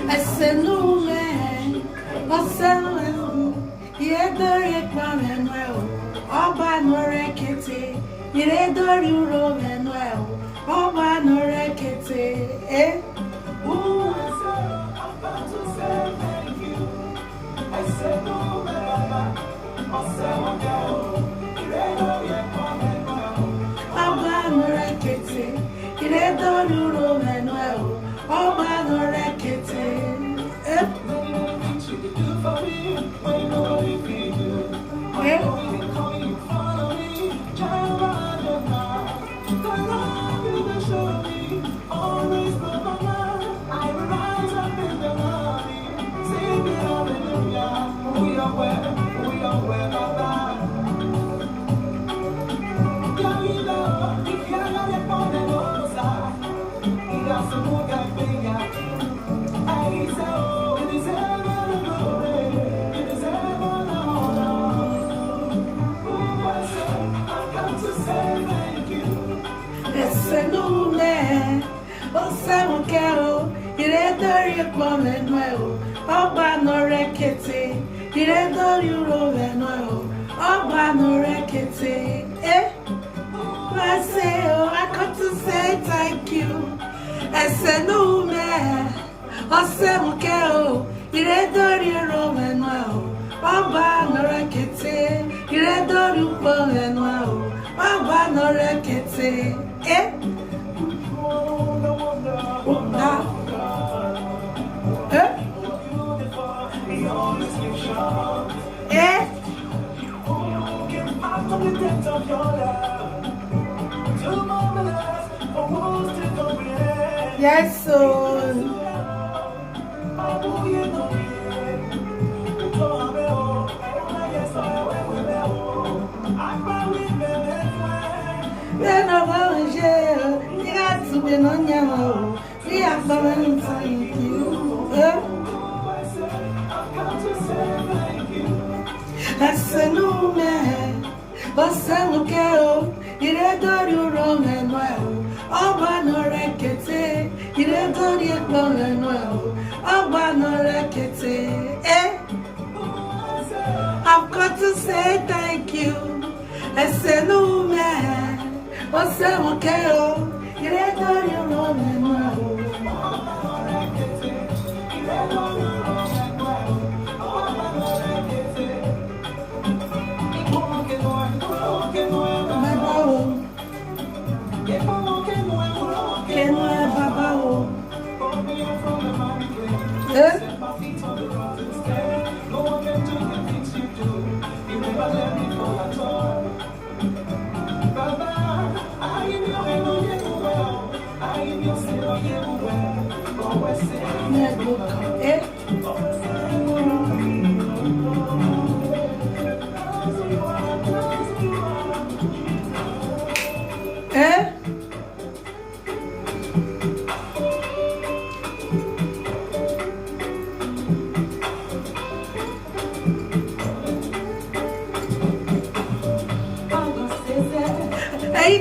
Esenume, Osenume, Yedori Manuel, Oba Norekete, Yedori Manuel, Oba Norekete, eh? Ooh, I'm about to say thank you. Esenume, Osenume, Yedori Manuel, Oba Norekete, Yedori Manuel, Oba Norekete, eh? Manuel, Oba Norekete, Iredori Manuel, Oba Norekete, eh? I say, oh, I got to say thank you. I said, no, man, I said, okay, Iredori Manuel, Oba Norekete, Iredori Manuel, Oba Norekete, eh? Yes, so then I you got to be on your we are going to thank you. That's a new man. Osenume, Iredori Manuel, Oba Norekete, Iredori Manuel, Oba Norekete, eh? I've got to say thank you. Esenume, Osenume, Iredori Manuel, Oba Norekete, Iredori Manuel, Oba Norekete.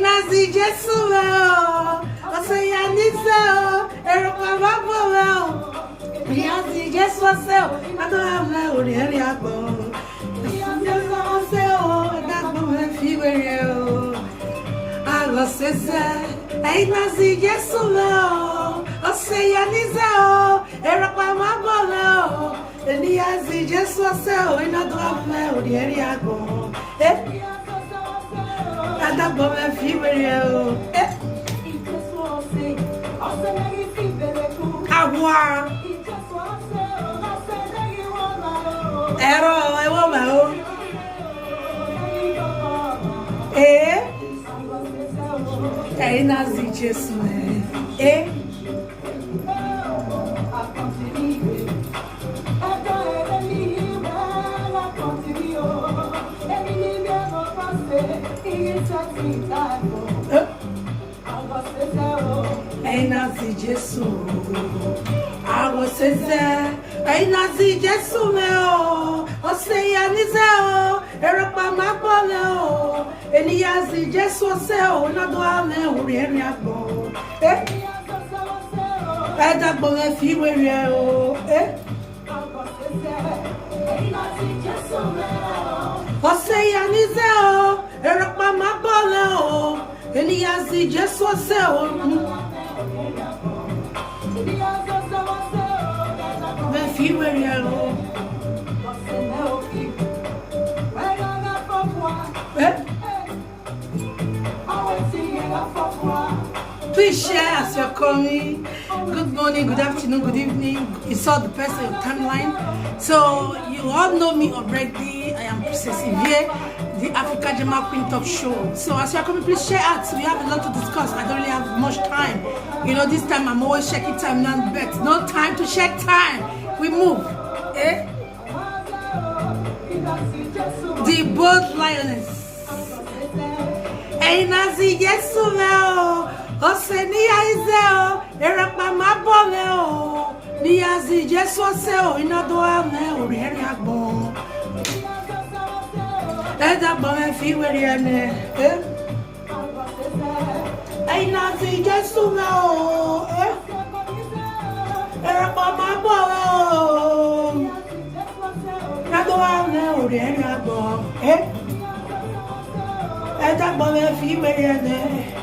Nazi Jesus, I say I need so, Nazi Jesus, I don't have no area. I was says, hey Nazi Jesus, I say I need so, and the Nazi Jesus, I don't have no area. That woman fever eh? Nazi Jesus, eh? Hey Nazi Jesus, I was there. Hey Nazi Jesus, I say I need so. Europa Mapolo, Elias Jesus, not do I know where you go. That boy feel where you are. Você ya ni ze o, era pa ma bole o, eni ya si Jesu se o. Me fi where you Please share as you're coming. Good morning, good afternoon, good evening. You saw the person on timeline. So you all know me already. I am Princess Ivie, the Africa Jama Queen Talk Show. So as you're coming, please share out. We have a lot to discuss. I don't really have much time. You know, this time I'm always checking time, not bet. No time to check time. We move. The bold lioness. Hey, Nazi, yes, so now. Osenia Iseo, Erapa Maboleo, Niazi, Jesu Seo, in a door, no, Riagbo. And that boy feel where you're there. Hey, Nazi, Jesu now, Erapa Maboleo, Nado, no, Riagbo, And that boy feel where you're there.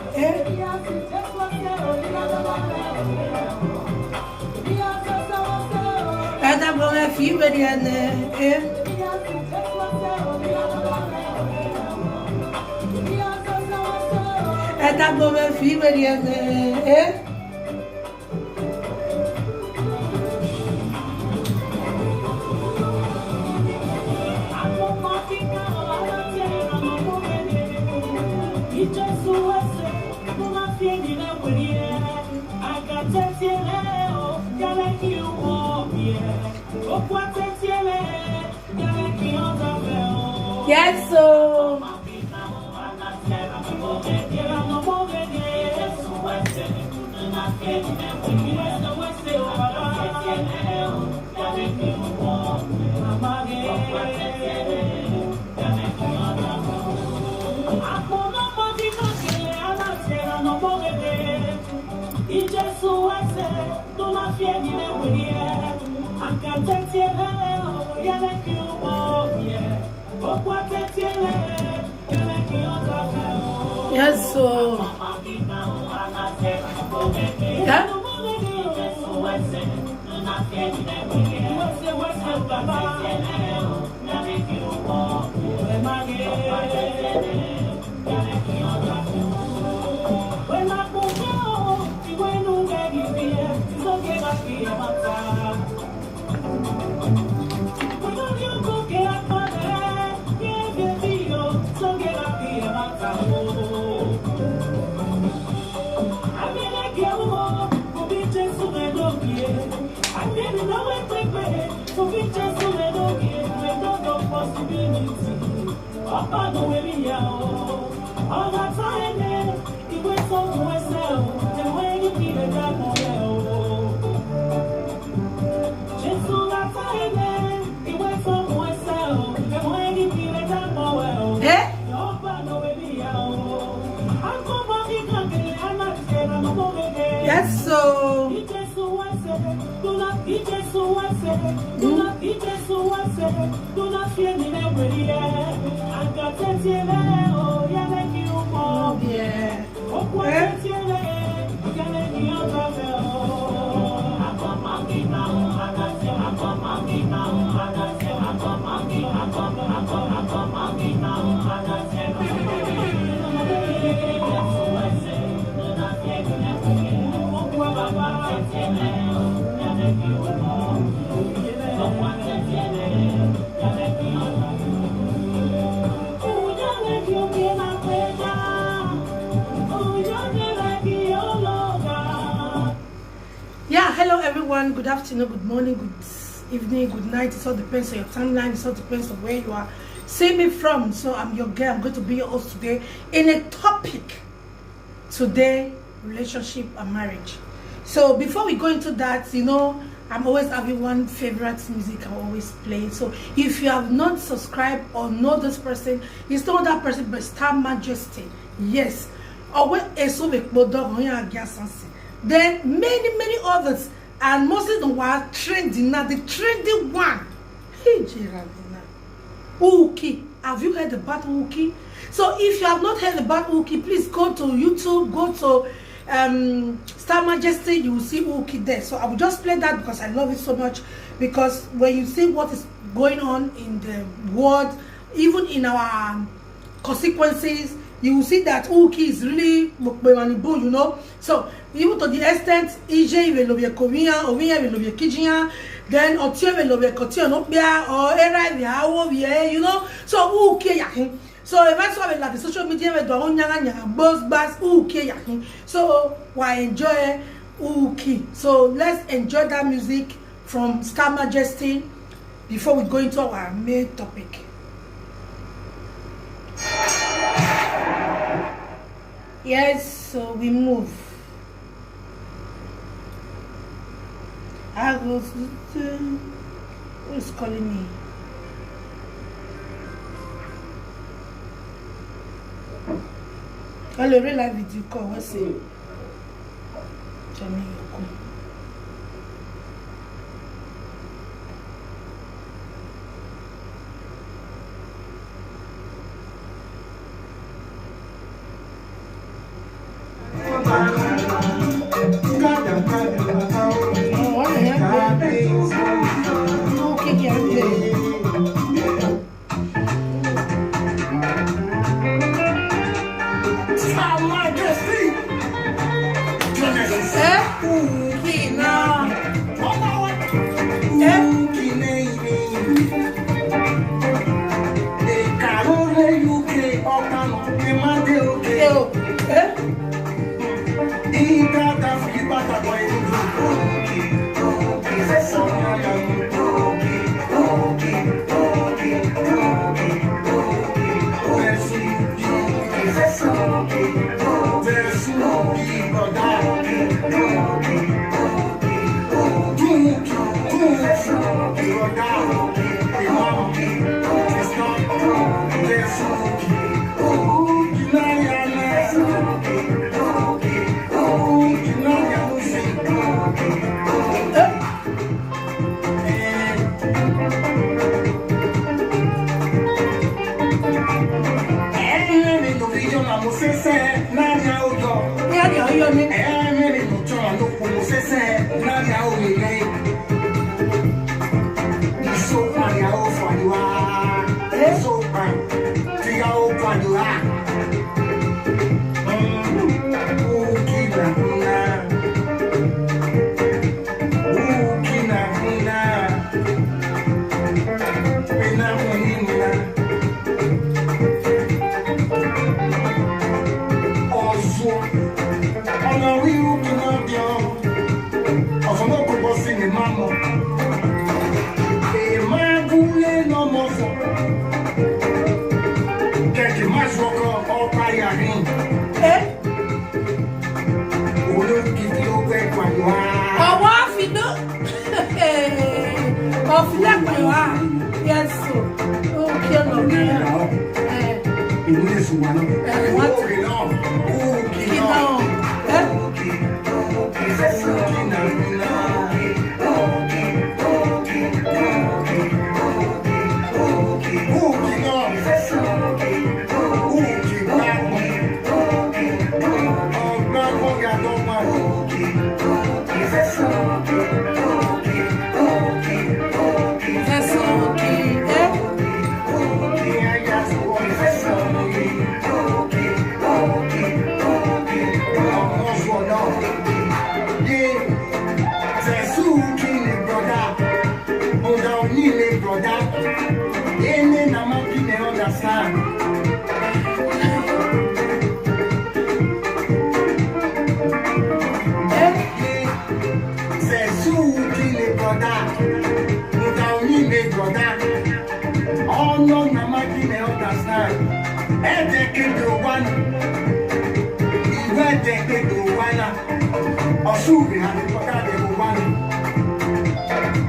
And I'm gonna feel very and I'm gonna feel very and Yes, so yes, so yeah. Yes, so yeah, hello everyone, good afternoon, good morning, good evening, good night. It all depends on your timeline, it all depends on where you are seeing me from. So I'm your girl, I'm going to be your host today in a topic today, relationship and marriage. So before we go into that, you know, I'm always having one favorite music I always play. So if you have not subscribed or know this person, it's not that person, but Star Majesty. Yes. then many others, and mostly the one trending now, the trending one. Hey, Geraldina. Uki. Have you heard about Uki? So if you have not heard about Uki, please go to YouTube, go to Star Majesty, you will see Uki there. So I will just play that because I love it so much. Because when you see what is going on in the world, even in our consequences, you will see that Uki is really, you know. So even to the extent, EJ will love your Korean, Oviya will love your Kijia, then Otio will love your Kotia, or Era, you know. So Uki yakin. So if I saw like the social media, we don't buzz Uki yakin. So why enjoy Uki? So let's enjoy that music from Star Majesty before we go into our main topic. Yes, so we move. I go to who is calling me? Hello, real live video call. What's it?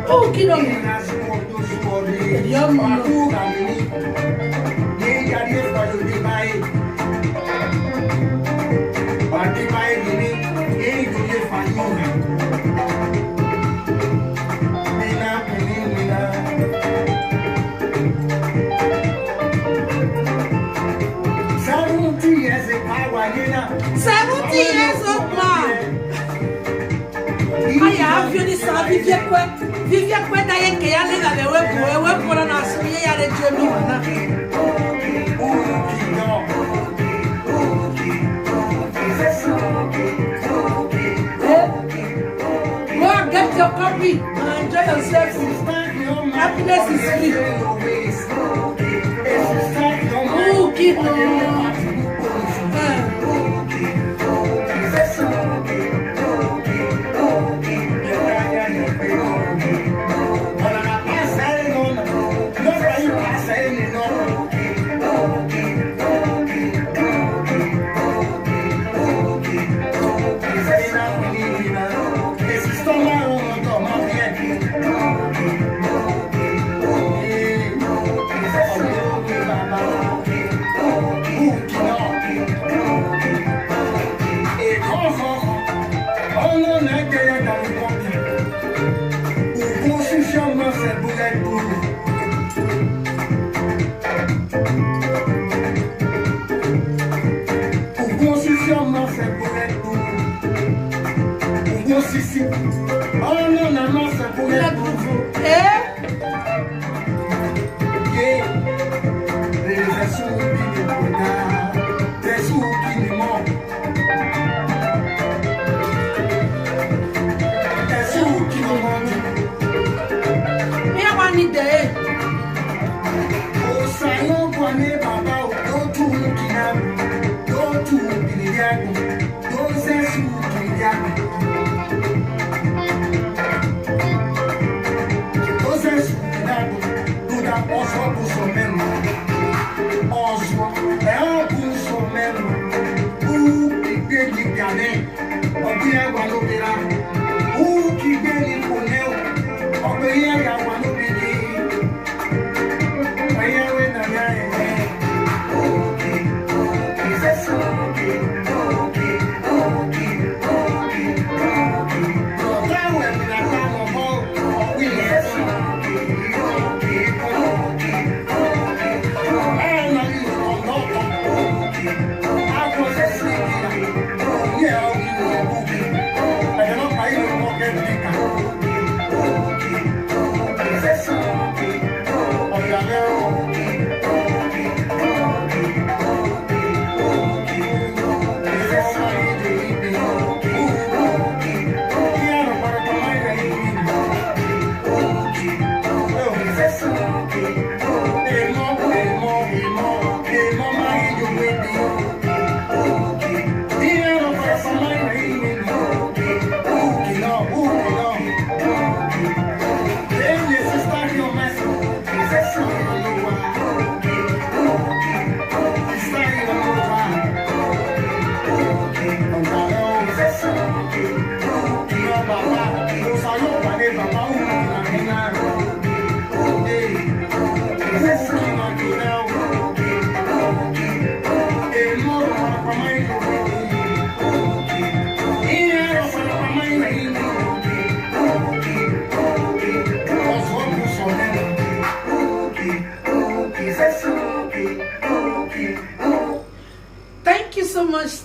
Oh, kid on Kaya Vivi sa Vivia kwe da ye ke ya le ga le we ko na so ye ya le je mi wana. Go and get your copy and enjoy yourself. Happiness is free.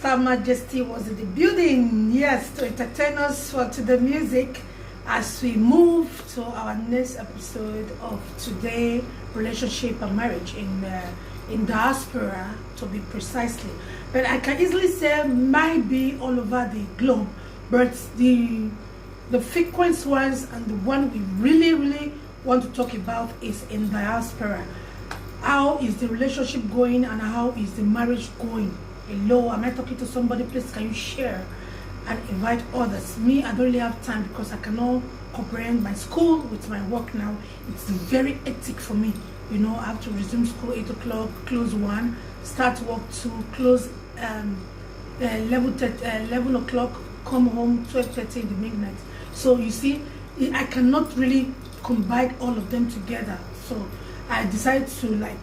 Her Majesty was in the building, yes, to entertain us to the music as we move to our next episode of Today Relationship and Marriage in diaspora, to be precisely. But I can easily say might be all over the globe, but the frequent ones and the one we really want to talk about is in diaspora. How is the relationship going and how is the marriage going? Hello, am I talking to somebody? Please, can you share and invite others? Me, I don't really have time because I cannot comprehend my school with my work now. It's very hectic for me. You know, I have to resume school 8 o'clock, close 1, start work 2, close 11 o'clock, come home 12:30 in the midnight. So you see, I cannot really combine all of them together. So I decided to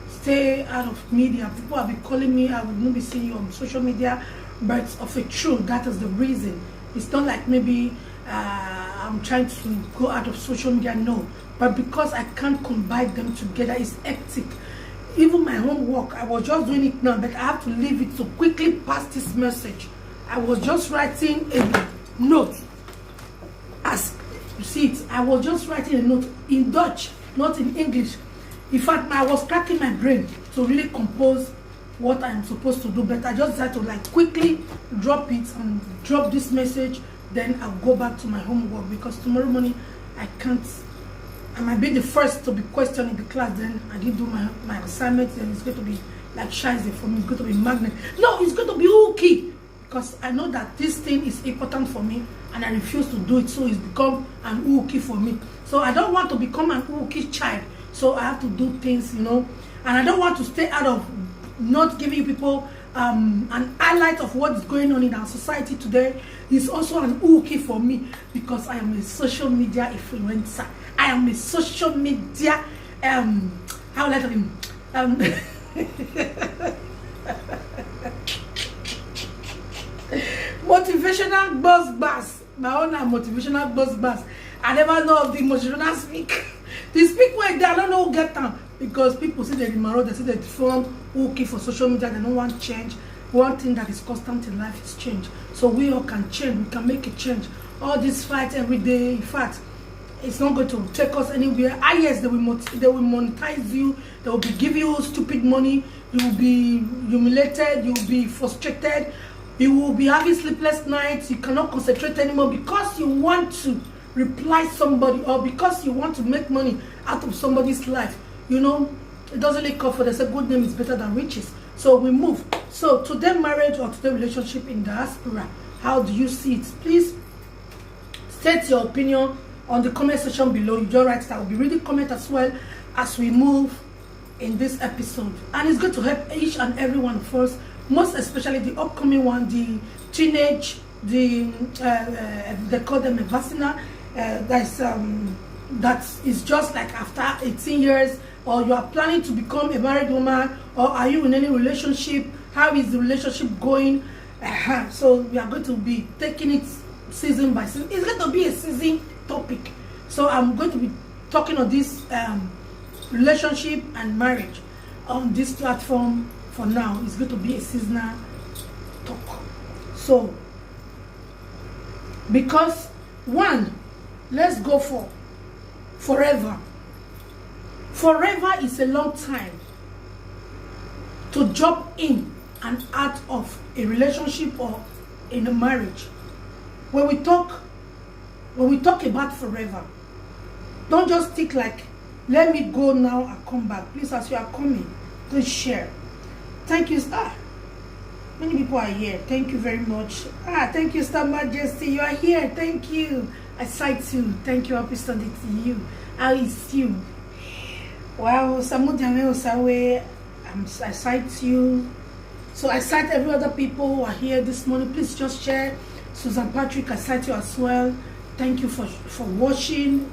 stay out of media. People have been calling me, I would not be seeing you on social media, but of a truth, that is the reason. It's not like maybe I'm trying to go out of social media, no. But because I can't combine them together, it's hectic. Even my homework, I was just doing it now, but I have to leave it to quickly pass this message. I was just writing a note I was just writing a note in Dutch, not in English. In fact, I was cracking my brain to really compose what I am supposed to do, but I just decided to like quickly drop it and drop this message. Then I'll go back to my homework, because tomorrow morning I might be the first to be questioned in the class. Then I didn't do my assignment, then it's going to be like shiesty for me. It's going to be magnet. No, it's going to be okay, because I know that this thing is important for me and I refuse to do it, so it's become an ookie for me. So I don't want to become an ookie child, so I have to do things, and I don't want to stay out of not giving people an highlight of what is going on in our society today. Is also an ookie for me, because I am a social media influencer. I am a social media how will I tell him motivational buzz. My own motivational buzz. I never know of the motivational speak. The speak where they, I don't know who get them, because people see the Marrige, they see the form okay for social media, they don't want change. One thing that is constant in life is change. So we all can change, we can make a change. All this fight every day, in fact, it's not going to take us anywhere. Yes, they will monetize you, they will be giving you stupid money, you will be humiliated, you will be frustrated, you will be having sleepless nights, you cannot concentrate anymore because you want to reply somebody, or because you want to make money out of somebody's life. It doesn't really call for. They say good name is better than riches. So we move. So today marriage or today relationship in diaspora, how do you see it? Please state your opinion on the comment section below. You just write it. I will be reading comment as well as we move in this episode, and it's going to help each and every one of us, most especially the upcoming one, the teenage, they call them a vacina, that is just like after 18 years, or you are planning to become a married woman, or are you in any relationship? How is the relationship going? So we are going to be taking it season by season. It's going to be a season topic. So I'm going to be talking on this relationship and marriage on this platform. For now, it's going to be a seasonal talk. So because one, let's go for forever. Forever is a long time to jump in and out of a relationship or in a marriage. When we talk about forever, don't just think like, let me go now and come back. Please, as you are coming, please share. Thank you, sir. Many people are here. Thank you very much. Thank you, Star Majesty. You are here. Thank you. I cite you. Thank you. Happy Sunday to you. How is you? Wow, I cite you. So I cite every other people who are here this morning. Please just share. Susan Patrick, I cite you as well. Thank you for watching.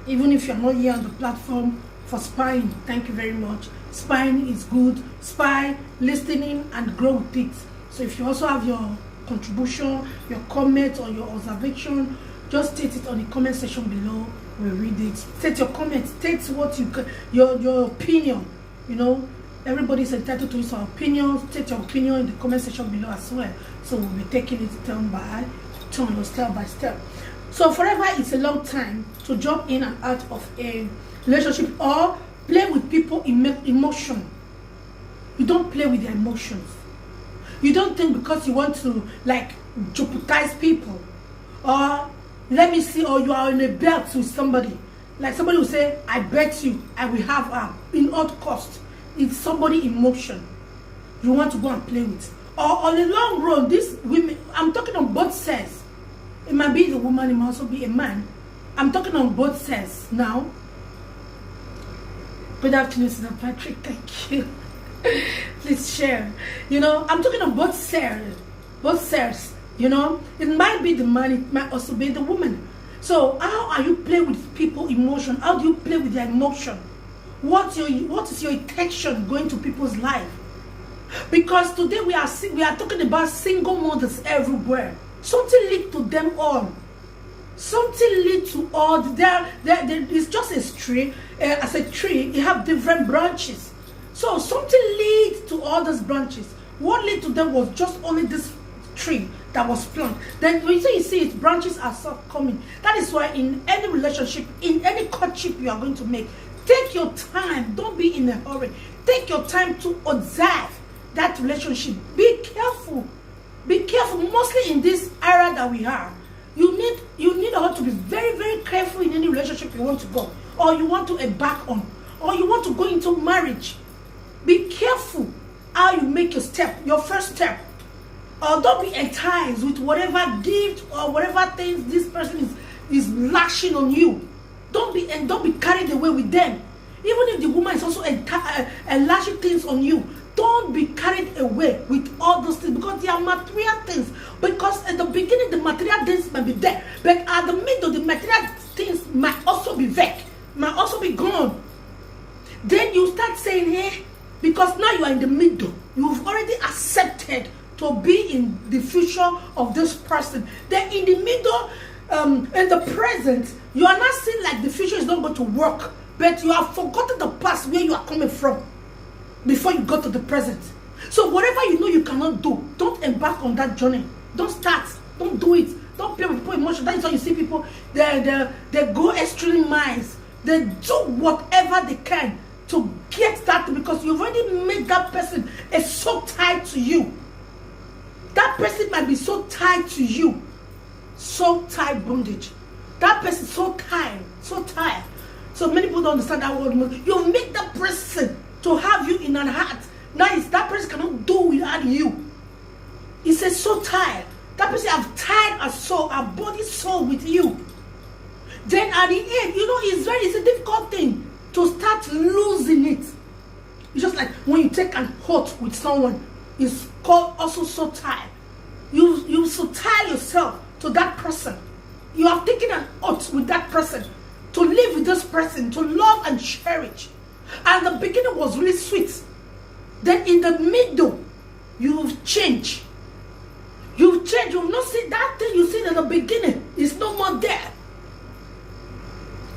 Even if you're not here on the platform, for spying, thank you very much. Spying is good. Spy, listening, and grow with it. So if you also have your contribution, your comment, or your observation, just state it on the comment section below. We'll read it. State your comment. State what your opinion. Everybody's entitled to his opinion. State your opinion in the comment section below as well. So we'll be taking it turn by turn, or step by step. So forever is a long time to jump in and out of a relationship or play with people emotion. You don't play with their emotions. You don't think because you want to like jeopardize people, or let me see, or you are in a bet with somebody. Like somebody will say, I bet you I will have her in all cost. It's somebody emotion you want to go and play with. Or on the long run, these women, I'm talking on both sides. It might be the woman, it might also be a man. I'm talking on both sides now. Good afternoon, Sir Patrick. Thank you. Please share. I'm talking on both sides. Both sides. It might be the man, it might also be the woman. So how are you playing with people's emotion? How do you play with their emotion? What is your intention going to people's life? Because today we are talking about single mothers everywhere. Something lead to them all. Something lead to all. It's just a tree. As a tree, it have different branches. So something lead to all those branches. What led to them was just only this tree that was planted. Then when you see it, branches are start coming. That is why in any relationship, in any courtship you are going to make, take your time. Don't be in a hurry. Take your time to observe that relationship. Be careful. Be careful. Mostly in this era that we are, you need how to be very, very careful in any relationship you want to go, or you want to embark on, or you want to go into marriage. Be careful how you make your first step. Or don't be enticed with whatever gift or whatever things this person is lashing on you. Don't be carried away with them. Even if the woman is also lashing things on you, don't be carried away with all those things, because they are material things. Because at the beginning the material things might be there, but at the middle the material things might also be vague, might also be gone. Then you start saying, hey, because now you are in the middle, you've already accepted to be in the future of this person. Then in the middle, in the present, you are not seeing like the future is not going to work, but you have forgotten the past where you are coming from before you go to the present. So whatever you know you cannot do, don't embark on that journey. Don't start. Don't do it. Don't play with people's emotions. That is why you see people, they go extreme miles. They do whatever they can to get that, because you've already made that person so tied to you. That person might be so tied to you, so tied bondage. That person so tired, so tired. So many people don't understand that word. You make that person to have you in an heart. Now that person cannot do without you. He says so tired. That person have tied a soul, a body soul with you. Then at the end, it's a difficult thing to start losing it. It's just like when you take an oath with someone. It's called also so tired. You so tie yourself to that person. You have taken an oath with that person to live with this person, to love and cherish. And the beginning was really sweet. Then in the middle, you've changed. You've changed. You've not seen that thing you see in the beginning. It's no more there.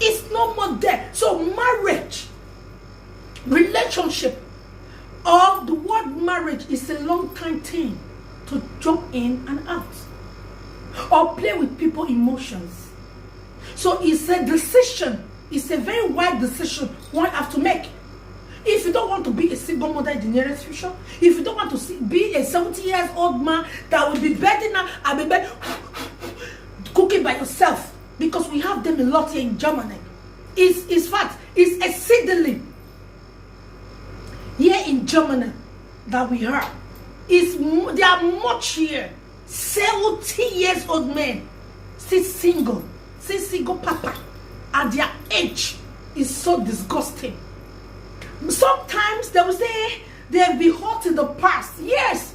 It's no more there. So marriage, relationship, or the word marriage is a long time thing to jump in and out or play with people's emotions. So it's a decision. It's a very wide decision one have to make. If you don't want to be a single mother in the nearest future, if you don't want to be a 70-year-old man that will be bedding now and be cooking by yourself, because we have them a lot here in Germany. It's fact, it's exceedingly here in Germany that we heard. They are much here. 70-year-old men still single papa at their age is so disgusting. Sometimes they will say they'll be hurt in the past. Yes,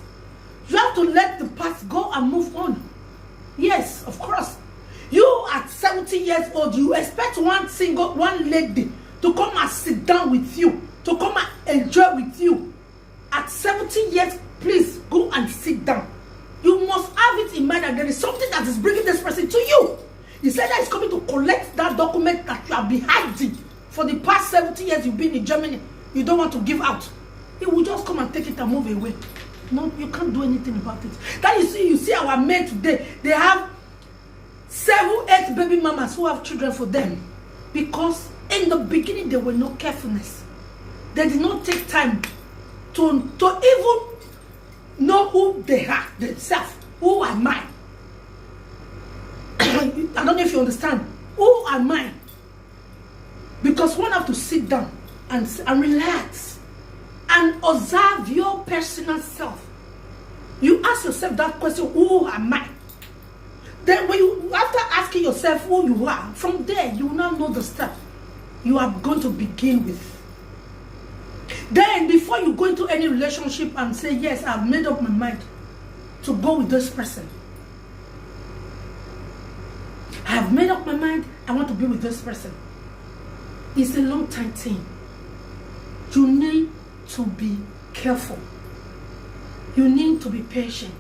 you have to let the past go and move on. Yes, of course. You at 70 years old, you expect one lady to come and sit down with you, to come and enjoy with you. At 70 years, please go and sit down. You must have it in mind that there is something that is bringing this person to you. He said that he's coming to collect that document that you have been hiding for the past 70 years you've been in Germany. You don't want to give out. He will just come and take it and move away. No, you can't do anything about it. That you see our men today, they have 7, 8 baby mamas who have children for them, because in the beginning there were no carefulness. They did not take time to even know who they are themselves. Who am I? I don't know if you understand. Who am I? Because one have to sit down and relax and observe your personal self. You ask yourself that question, who am I? Then when you, after asking yourself who you are, from there you will now know the step you are going to begin with. Then before you go into any relationship and say, yes, I've made up my mind to go with this person. I have made up my mind, I want to be with this person. It's a long time thing. You need to be careful. You need to be patient.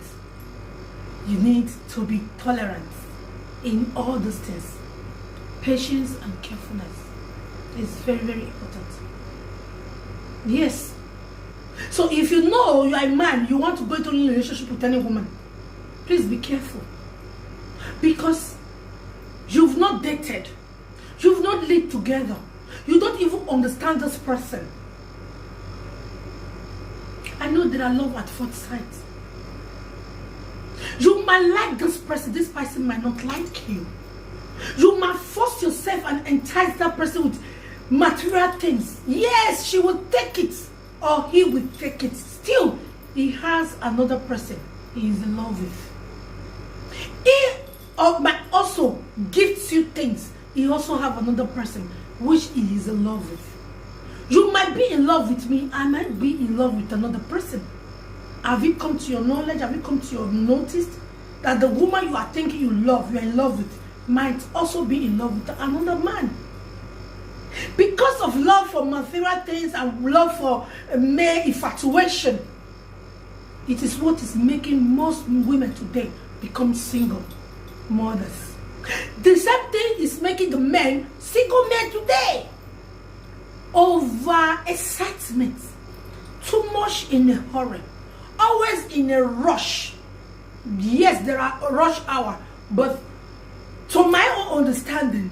You need to be tolerant in all these things. Patience and carefulness is very, very important. Yes. So if you know you are a man, you want to go into a relationship with any woman, Please be careful. Because you've not dated. You've not lived together. You don't even understand this person. I know there are love at first sight. You might like this person might not like you. You might force yourself and entice that person with material things. Yes, she will take it, or he will take it. Still, he has another person he is in love with. He might also gives you things. He also have another person which he is in love with. You might be in love with me, I might be in love with another person. Have it come to your knowledge? Have it come to your notice that the woman you are thinking you love, you are in love with, might also be in love with another man? Because of love for material things and love for mere infatuation, it is what is making most women today become single mothers. The same thing is making the men single men today. Over excitement, too much in a hurry, always in a rush. Yes, there are a rush hour, but to my own understanding,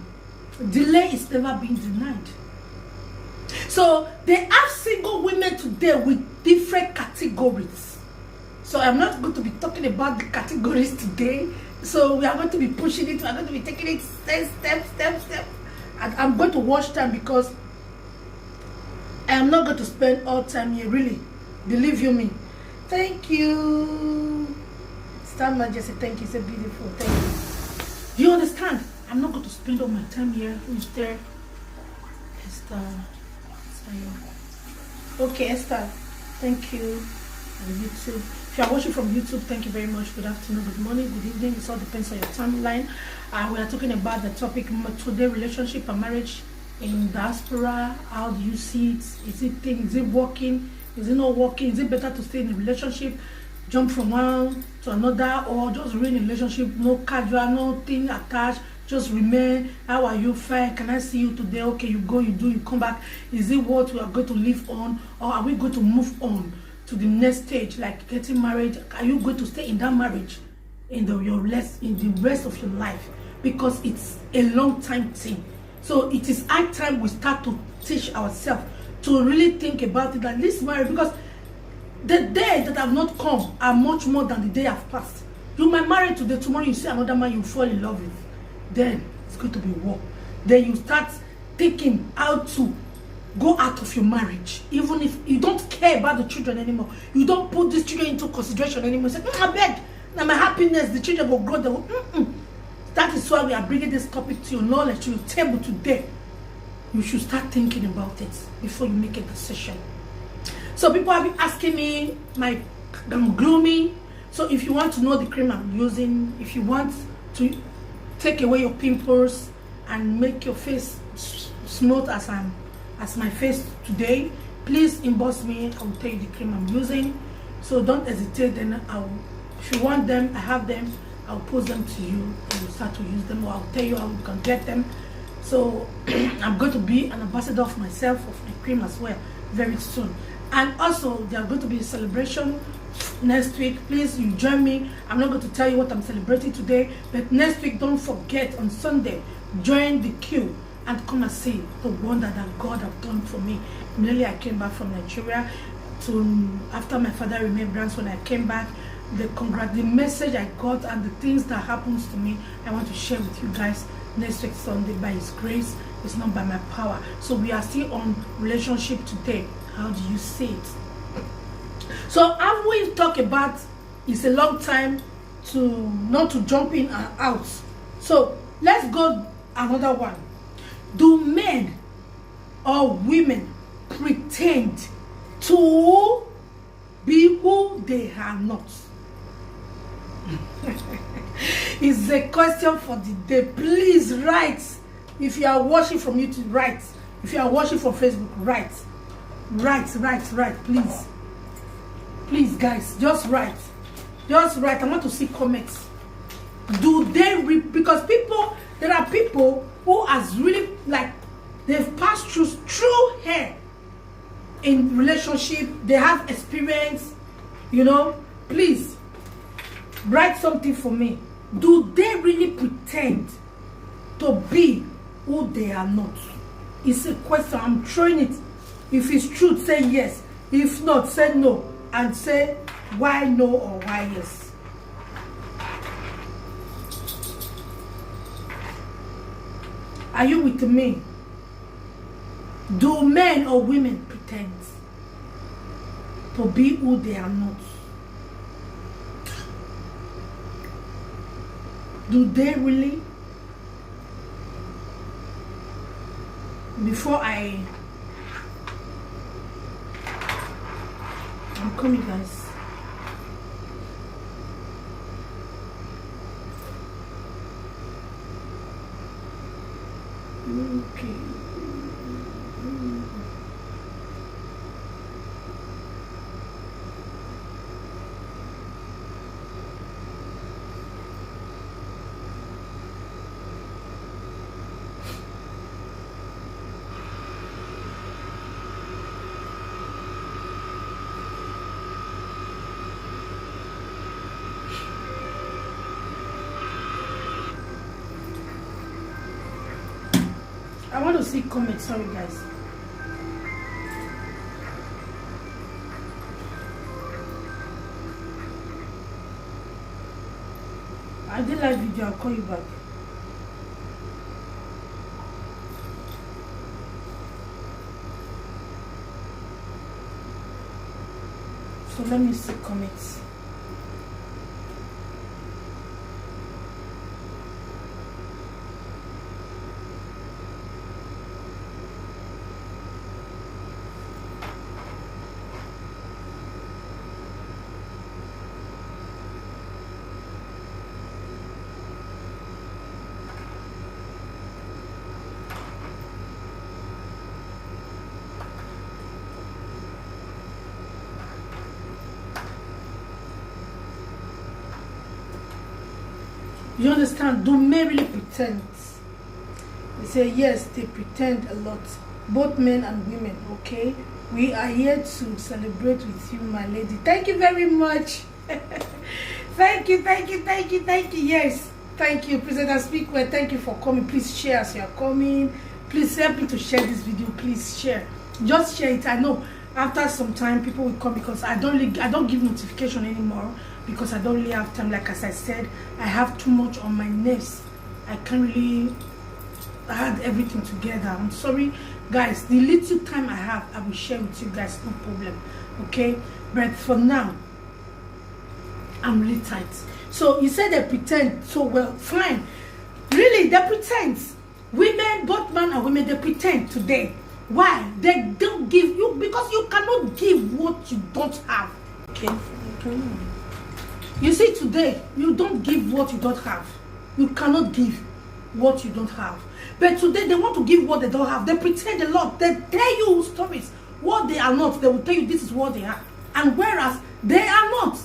delay is never being denied. So they have single women today with different categories. So I'm not going to be talking about the categories today. So we are going to be pushing it. We are going to be taking it step. And I'm going to watch time because I am not going to spend all time here. Really, believe you me. Thank you. Star Majesty, thank you. It's a beautiful. Thank you. You understand? I'm not going to spend all my time here. Who's there? Esther. Okay, Esther. Thank you. And YouTube. If you are watching from YouTube, thank you very much. Good afternoon, good morning, good evening. It all depends on your timeline. We are talking about the topic today: relationship and marriage in diaspora. How do you see it? Is it working? Is it not working? Is it better to stay in a relationship, jump from one to another, or just remain in a relationship, no casual, nothing attached, just remain? How are you? Fine. Can I see you today? Okay, you go, you do, you come back. Is it what we are going to live on, or are we going to move on to the next stage, like getting married? Are you going to stay in that marriage in the rest of your life? Because it's a long time thing. So it is high time we start to teach ourselves to really think about it, that this marriage, because the days that have not come are much more than the day have passed. You might marry today, tomorrow you see another man you fall in love with. Then it's going to be war. Then you start thinking how to go out of your marriage, even if you don't care about the children anymore. You don't put these children into consideration anymore. You say, I beg, now my happiness, the children will grow. They will, That is why we are bringing this topic to your knowledge, to your table today. You should start thinking about it before you make a decision. So people have been asking me, I'm gloomy. So if you want to know the cream I'm using, if you want to take away your pimples and make your face smooth as my face today, please inbox me. I will tell you the cream I'm using. So don't hesitate. Then if you want them, I have them. I'll post them to you and you start to use them, or I'll tell you how you can get them. So I'm going to be an ambassador of myself, of my cream as well, very soon. And also there are going to be a celebration next week. Please, you join me. I'm not going to tell you what I'm celebrating today, but next week, don't forget, on Sunday, join the queue and come and see the wonder that God have done for me. Immediately I came back from Nigeria, after my father remembrance. When I came back, the message I got and the things that happens to me, I want to share with you guys next week Sunday. By His grace, it's not by my power. So we are still on relationship today. How do you see it? So how we talk about, it's a long time to not to jump in and out. So let's go another one. Do men or women pretend to be who they are not? It's a question for the day. Please write. If you are watching from YouTube, write. If you are watching from Facebook, write. Write, please. Please, guys, just write. Just write. I want to see comments. Do they because there are people who has really, like, they've passed through hair in relationship. They have experience, please Write something for me. Do they really pretend to be who they are not? It's a question. I'm throwing it. If it's true, say yes. If not, say no. And say why no or why yes. Are you with me? Do men or women pretend to be who they are not? Do they really? Before I'm coming, guys. Okay. I want to see comments. Sorry, guys. I did live video. I'll call you back. So let me see comments. You understand? Do men really pretend? They say yes, they pretend a lot. Both men and women, okay? We are here to celebrate with you, my lady. Thank you very much. Thank you. Yes, thank you. President Speak Well, thank you for coming. Please share as you are coming. Please help me to share this video. Please share. Just share it. I know after some time people will come because I don't give notification anymore. Because I don't really have time. Like as I said, I have too much on my nerves. I can't really add everything together. I'm sorry, guys. The little time I have, I will share with you guys. No problem. Okay? But for now, I'm really tight. So you said they pretend so well. Fine. Really, they pretend. Women, both men and women, they pretend today. Why? They don't give you because you cannot give what you don't have. Okay? You see, today, you don't give what you don't have. You cannot give what you don't have. But today, they want to give what they don't have. They pretend a lot. They tell you stories. What they are not, they will tell you this is what they are. And whereas, they are not.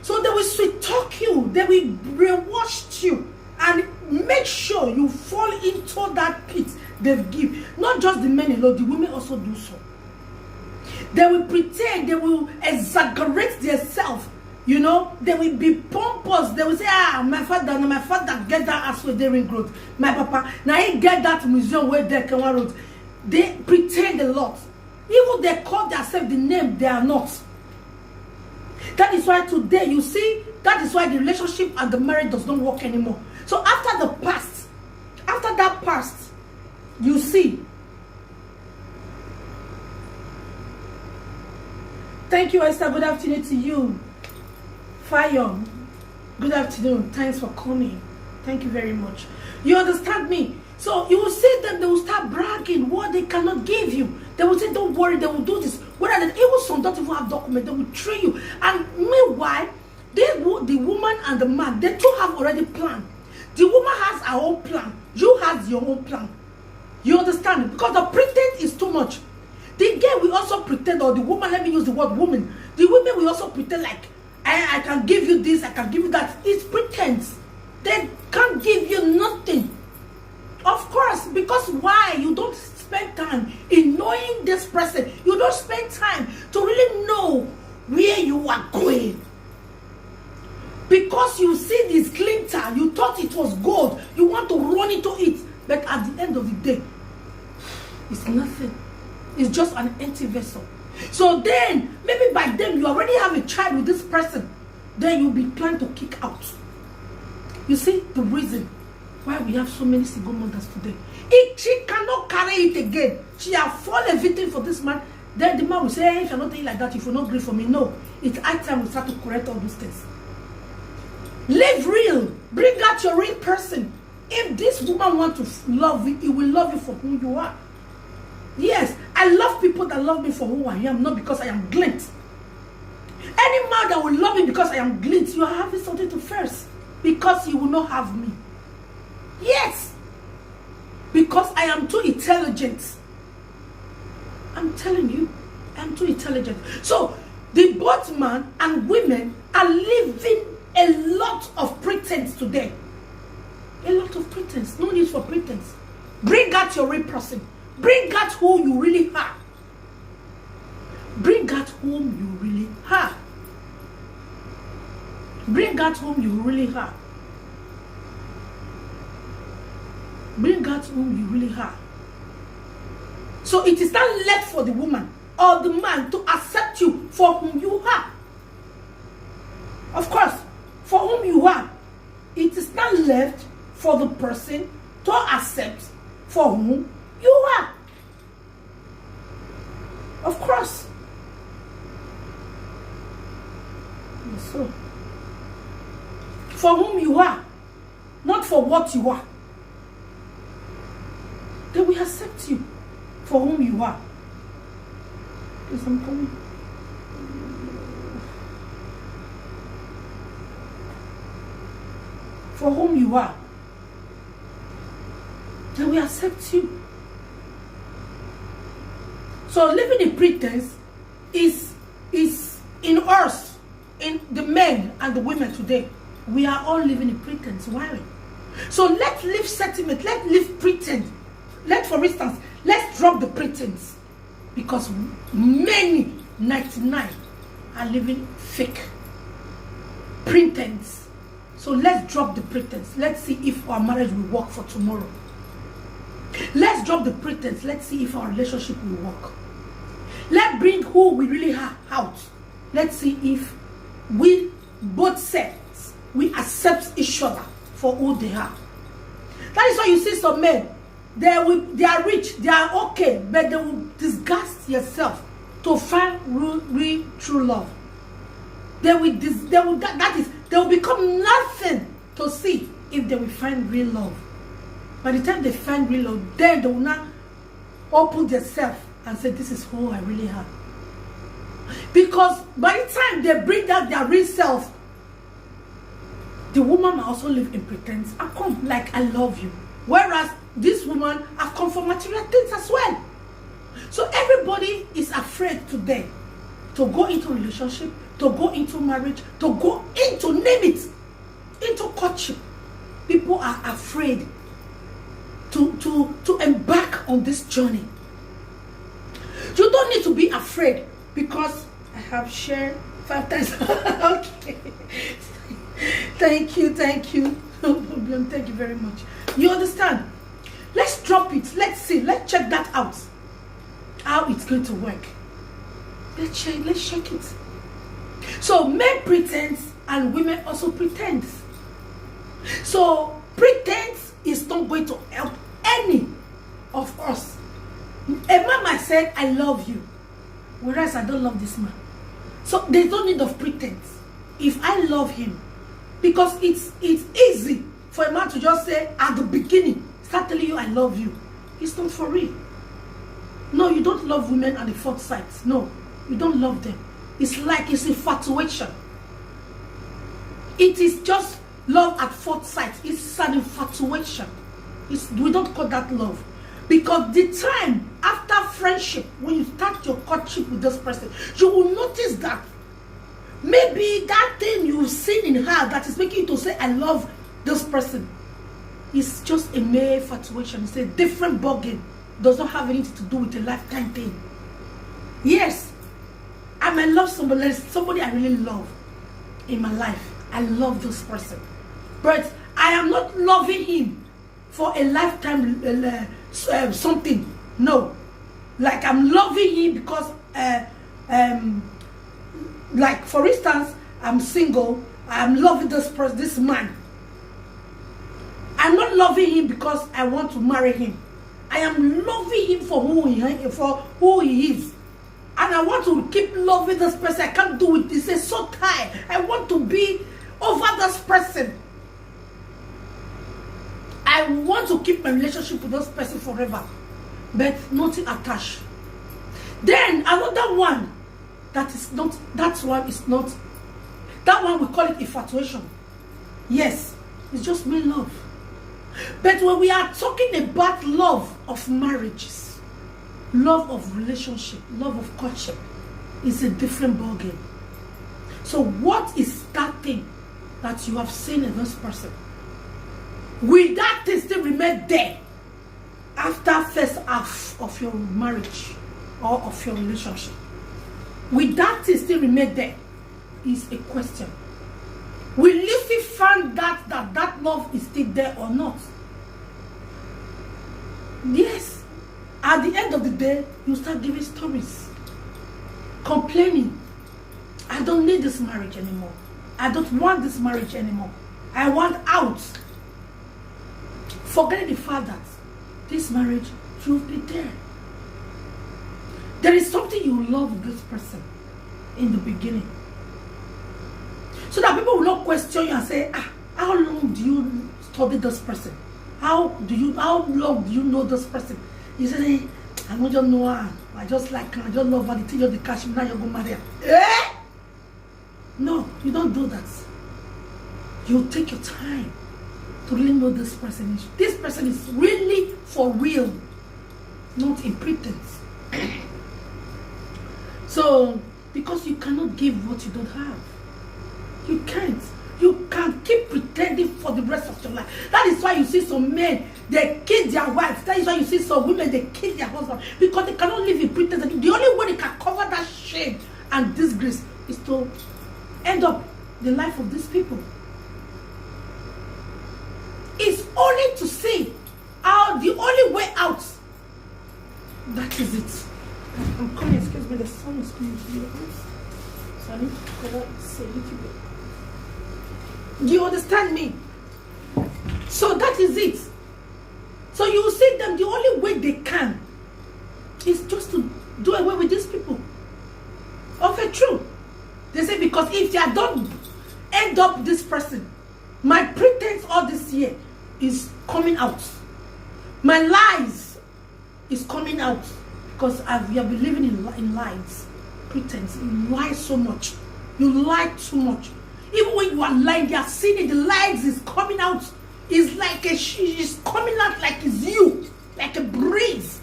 So they will sweet talk you. They will brainwash you. And make sure you fall into that pit they give. Not just the men alone, the women also do so. They will pretend, they will exaggerate themselves. You know, they will be pompous. They will say, my father get that ass with the ring road. My papa, now he get that museum where they can road. They pretend a lot. Even they call themselves the name they are not. That is why today, you see, that is why the relationship and the marriage does not work anymore. So after the past, after that past, you see. Thank you, Esther. Good afternoon to you. Fire, good afternoon. Thanks for coming. Thank you very much. You understand me? So you will see them, they will start bragging what they cannot give you. They will say, don't worry, they will do this. Whether even some don't even have documents, they will train you. And meanwhile, the woman and the man, they two have already planned. The woman has her own plan. You have your own plan. You understand? Because the pretense is too much. The girl will also pretend, or the woman, let me use the word woman. The women will also pretend like, I can give you this, I can give you that. It's pretense. They can't give you nothing. Of course, because why? You don't spend time in knowing this person. You don't spend time to really know where you are going. Because you see this glitter, you thought it was gold, you want to run into it, but at the end of the day, it's nothing. It's just an empty vessel. So then, maybe by then you already have a child with this person, then you'll be planning to kick out. You see the reason why we have so many single mothers today. If she cannot carry it again, she has fallen victim for this man, then the man will say, hey, if you're not doing like that, if you're not great for me, no. It's high time we start to correct all those things. Live real. Bring out your real person. If this woman wants to love you, he will love you for who you are. Yes, I love people that love me for who I am, not because I am glint. Any man that will love me because I am glint, you are having something to first. Because you will not have me. Yes. Because I am too intelligent. I'm telling you, I'm too intelligent. So, the both man and women are living a lot of pretense today. A lot of pretense. No need for pretense. Bring out your real person. Bring out who you really are. Bring out whom you really are. Bring out whom you really are. Bring out whom you really are. So it is not left for the woman or the man to accept you for whom you are. Of course, for whom you are. It is not left for the person to accept for whom you are. Of course. So, for whom you are, not for what you are. They will accept you for whom you are. Please, I'm coming. For whom you are. They will accept you. So living in pretense is in us, in the men and the women today. We are all living in pretense. Why? So let's leave sentiment. Let's leave pretense. For instance, let's drop the pretense. Because many, 99, are living fake. Pretense. So let's drop the pretense. Let's see if our marriage will work for tomorrow. Let's drop the pretense. Let's see if our relationship will work. Let's bring who we really are out. Let's see if we, both sets, we accept each other for who they are. That is why you see some men, they are rich, they are okay, but they will disgust yourself to find real true love. They will become nothing to see if they will find real love. By the time they find real love, then they will not open themselves and say, this is who I really am. Because by the time they bring out their real self, the woman might also live in pretense. I come like I love you. Whereas this woman have come for material things as well. So everybody is afraid today to go into a relationship, to go into marriage, to go into, name it, into courtship. People are afraid to embark on this journey. You don't need to be afraid because I have shared 5 times. Okay. Thank you. No problem. Thank you very much. You understand? Let's drop it. Let's see. Let's check that out. How it's going to work. Let's check it. So men pretend and women also pretend. So pretense is not going to help any of us. A man might say, I love you, whereas I don't love this man. So there's no need of pretense. If I love him, because it's easy for a man to just say at the beginning, start telling you I love you. It's not for real. No, you don't love women at the fourth sight. No, you don't love them. It's like it's infatuation. It is just love at fourth sight. It's an infatuation. We don't call that love. Because the time after friendship, when you start your courtship with this person, you will notice that maybe that thing you've seen in her that is making you to say, I love this person, is just a mere infatuation. It's a different ballgame. Does not have anything to do with a lifetime thing. Yes, I might love somebody I really love in my life. I love this person. But I am not loving him for a lifetime something. No. Like I'm loving him because, like for instance, I'm single. I'm loving this man. I'm not loving him because I want to marry him. I am loving him for who he is. And I want to keep loving this person. I can't do it. It's so tired. I want to be over this person. I want to keep my relationship with this person forever. But nothing attached. Then another one that one we call it infatuation. Yes, it's just me love. But when we are talking about love of marriages, love of relationship, love of courtship, it's a different ballgame. So what is that thing that you have seen in this person? Will that thing still remain there after first half of your marriage or of your relationship? Will that thing still remain there? Is a question. Will you still find that love is still there or not? Yes. At the end of the day, you start giving stories, complaining. I don't need this marriage anymore. I don't want this marriage anymore. I want out. Forgetting the fact that this marriage should be there. There is something you love this person in the beginning. So that people will not question you and say, how long do you study this person? How long do you know this person? You say, I don't just know her. I just like her. I just love her. The thing you cash now you go marry her. Eh? No, you don't do that. You take your time to really know this person. This person is really for real, not in pretense. So, because you cannot give what you don't have. You can't. You can't keep pretending for the rest of your life. That is why you see some men, they kill their wives. That is why you see some women, they kill their husband. Because they cannot live in pretense. The only way they can cover that shame and disgrace is to end up the life of these people. It's only to see how the only way out. That is it. I'm coming, excuse me, the sun is coming to the house. So I need to cover this a little bit. Do you understand me? So that is it. So you will see them, the only way they can is just to do away with these people. Of a truth. They say, because if they don't end up this person, my pretense all this year is coming out. My lies is coming out. Because we have been living in lies. Pretense. You lie so much. You lie too much. Even when you are lying, they are seeing it. The lies is coming out. It's like it's coming out like it's you. Like a breeze.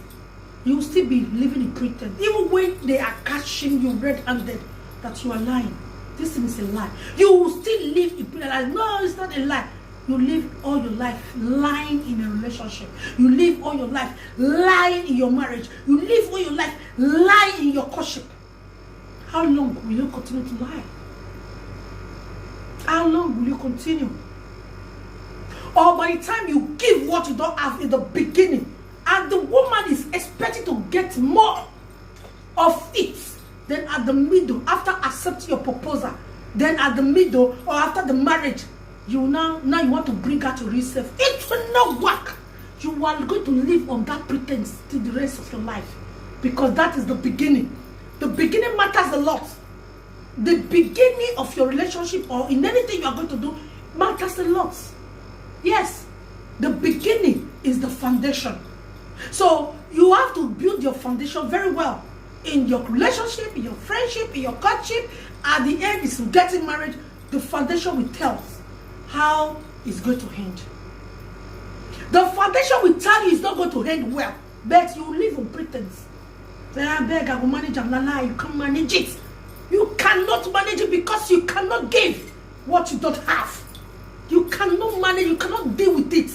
You will still be living in pretense. Even when they are catching you red-handed that you are lying. This thing is a lie. You will still live in pretense. No, it's not a lie. You live all your life lying in a relationship. You live all your life lying in your marriage. You live all your life lying in your courtship. How long will you continue to lie? How long will you continue? Or by the time you give what you don't have in the beginning, and the woman is expecting to get more of it than at the middle, after accepting your proposal, then at the middle or after the marriage, you now you want to bring out your real self. It will not work. You are going to live on that pretense till the rest of your life, because that is the beginning. The beginning matters a lot. The beginning of your relationship or in anything you are going to do matters a lot. Yes, the beginning is the foundation. So you have to build your foundation very well in your relationship, in your friendship, in your courtship. At the end, is getting married. The foundation will tell us how it's going to end. The foundation will tell you it's not going to end well, but you live on pretense. I beg, I will manage. I'm not lying. You can't manage it. You cannot manage it because you cannot give what you don't have. You cannot manage. You cannot deal with it.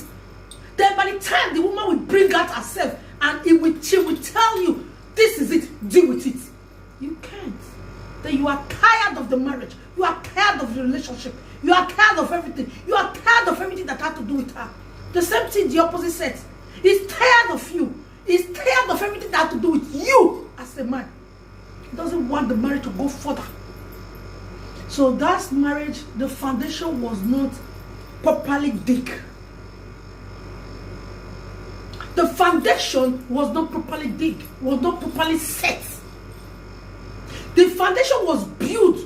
Then by the time the woman will bring out herself and she will tell you, this is it, deal with it. You can't. Then you are tired of the marriage. You are tired of the relationship. You are tired of everything. You are tired of everything that had to do with her. The same thing, the opposite sex. He's tired of you. He's tired of everything that had to do with you as a man. He doesn't want the marriage to go further. So that marriage, the foundation was not properly dig. The foundation was not properly dig, was not properly set. The foundation was built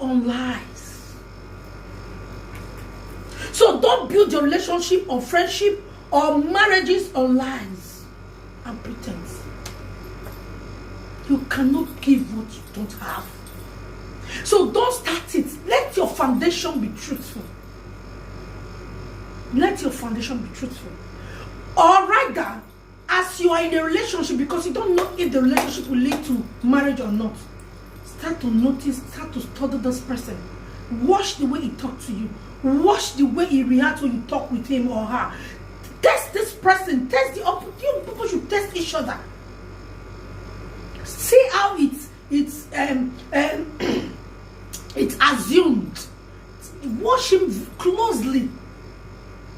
on lies. So don't build your relationship or friendship or marriages on lies and pretense. You cannot give what you don't have. So don't start it. Let your foundation be truthful. Let your foundation be truthful. Or rather, as you are in a relationship, because you don't know if the relationship will lead to marriage or not, start to notice, start to study this person. Watch the way he talks to you. Watch the way he reacts when you talk with him or her. Test this person. Test the opportunity. People should test each other. See how it's assumed. Watch him closely.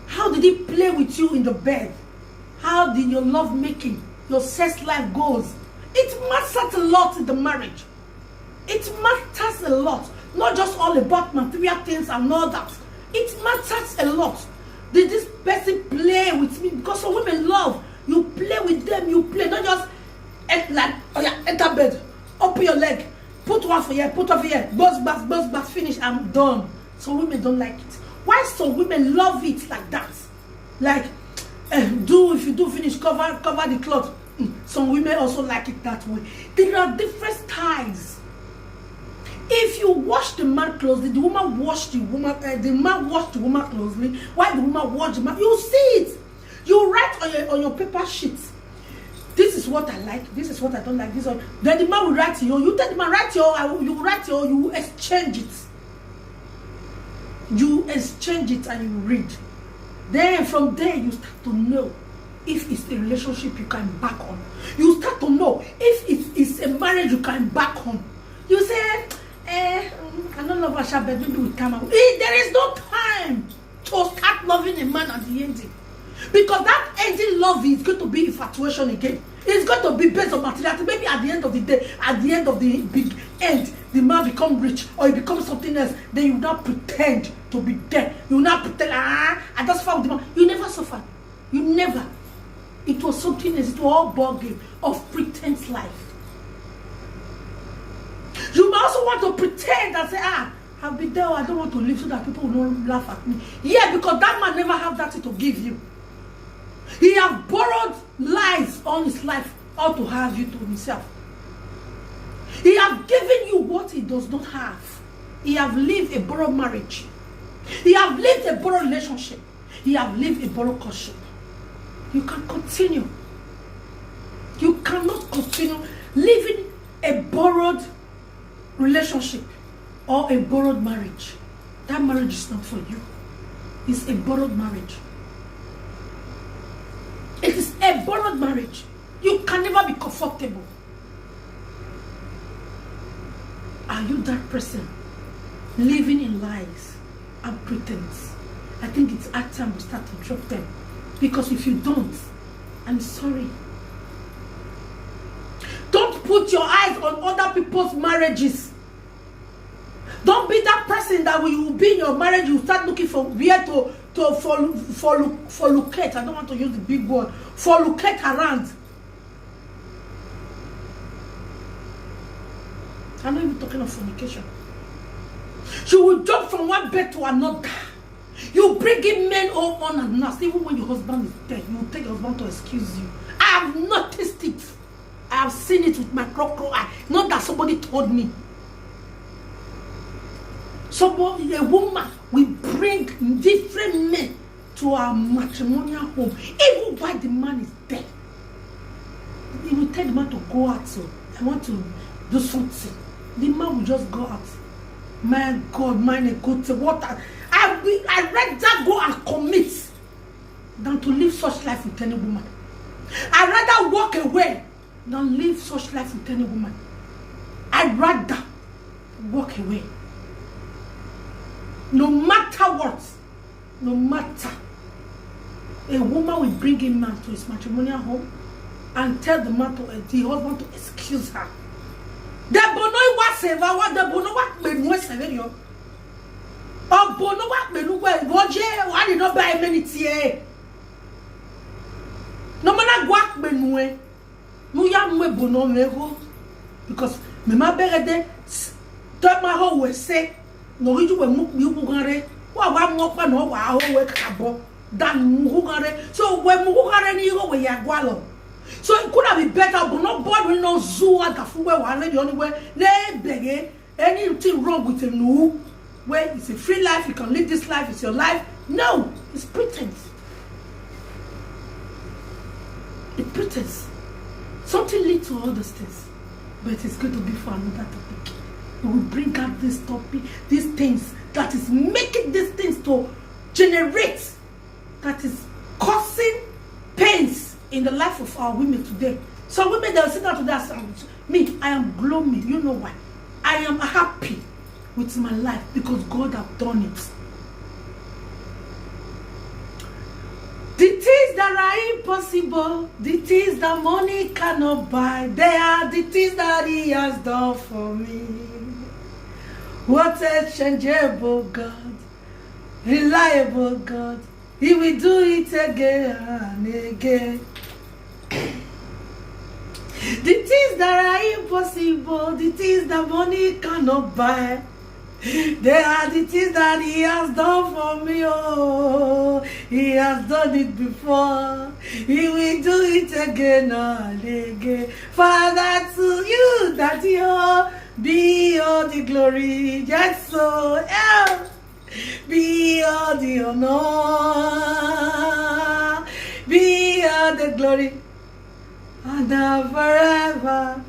How did he play with you in the bed? How did your love making, your sex life goes? It matters a lot in the marriage. It matters a lot. Not just all about material things and all that. It matters a lot. Did this person play with me? Because some women love, you play with them, you play. Not just like, oh yeah, enter bed, open your leg, put one for here, put one for here, buzz back, finish, I'm done. Some women don't like it. Why some women love it like that? Like, if you do finish, cover the cloth. Some women also like it that way. There are different styles. If you watch the man closely, the woman watch the woman, the man watch the woman closely, while the woman watch the man, you see it. You write on your paper sheet. This is what I like, this is what I don't like, this one. Then the man will write to you. You tell the man, you exchange it. You exchange it and you read. Then from there you start to know if it's a relationship you can back on. You start to know if it's a marriage you can back on. You say, I don't love Asha, but maybe we come out. There is no time to start loving a man at the ending. Because that ending love is going to be infatuation again. It's going to be based on materiality. Maybe at the end of the day, at the end of the big end, the man become rich or he becomes something else. Then you not pretend to be there. You not pretend, I just found the man. You never suffered. You never. It was something else. It was all ball game of pretense life. You also want to pretend and say, I'll be there. I don't want to live so that people will not laugh at me. Yeah, because that man never have that to give you. He have borrowed lies on his life all to have you to himself. He have given you what he does not have. He have lived a borrowed marriage. He have lived a borrowed relationship. He have lived a borrowed courtship. You can continue. You cannot continue living a borrowed relationship or a borrowed marriage. That marriage is not for you. It's a borrowed marriage. It is a borrowed marriage. You can never be comfortable. Are you that person living in lies and pretense? I think it's our time to start to drop them. Because if you don't, I'm sorry. Don't put your eyes on other people's marriages. Don't be that person that when you be in your marriage, you start looking for where to locate. I don't want to use the big word. Locate around. I'm not even talking of fornication. You will jump from one bed to another. You bring in men all on and off. Even when your husband is dead, you will tell your husband to excuse you. I have noticed it. I have seen it with my crocodile eye. Not that somebody told me. Somebody, a woman will bring different men to our matrimonial home. Even while the man is dead. He will tell the man to go out. So I want to do something. The man will just go out. My God, mine a good thing. What I rather go and commit than to live such life with any woman. I rather walk away than live such life with any woman. I rather walk away. No matter what, no matter, a woman will bring a man to his matrimonial home and tell the man the husband to excuse her. The bono was ever what the bono what been was severio. Oh, bono what been Roger, why did not buy many tea? No matter what been way, no young way bono mego because me ma berede top my whole way say no you will move you gare. Wa wa no wa ho we kabo dan mugare. So when mugare ni go we yagwalo. So it could have been better, but not board with no zoo at the full one. The only way they beg anything wrong with him. No, where it's a free life, you can live this life, it's your life. No, it's pretense. It's pretense. Something leads to all those things, but it's going to be for another topic. We will bring out this topic, these things that is making these things to generate, that is causing pains in the life of our women today. Some women, they'll sit down to that and me, I am glowing. You know why? I am happy with my life because God has done it. The things that are impossible, the things that money cannot buy, they are the things that He has done for me. What a changeable God, reliable God. He will do it again and again. The things that are impossible, the things that money cannot buy, they are the things that He has done for me. Oh, He has done it before. He will do it again and again. Father, to you that you be all the glory. Yes, so help. Be all the honor, be all the glory, and forever,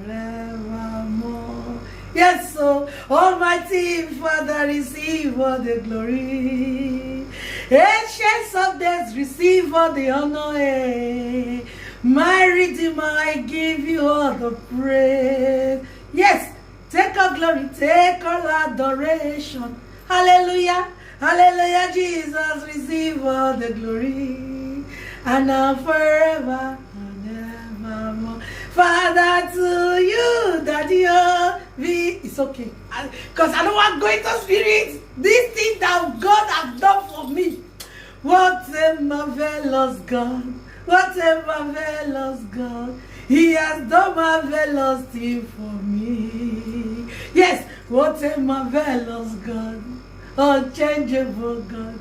forevermore. Yes, so Almighty Father, receive all the glory. Ancients of days, receive all the honor. My Redeemer, I give you all the praise. Yes, take all glory, take all adoration. Hallelujah, hallelujah, Jesus, receive all the glory, and now forever and evermore. Father, to you that you be, it's okay, because I don't want to go into spirit. This thing that God has done for me, what a marvelous God, what a marvelous God. He has done marvelous thing for me. Yes, what a marvelous God, unchangeable God.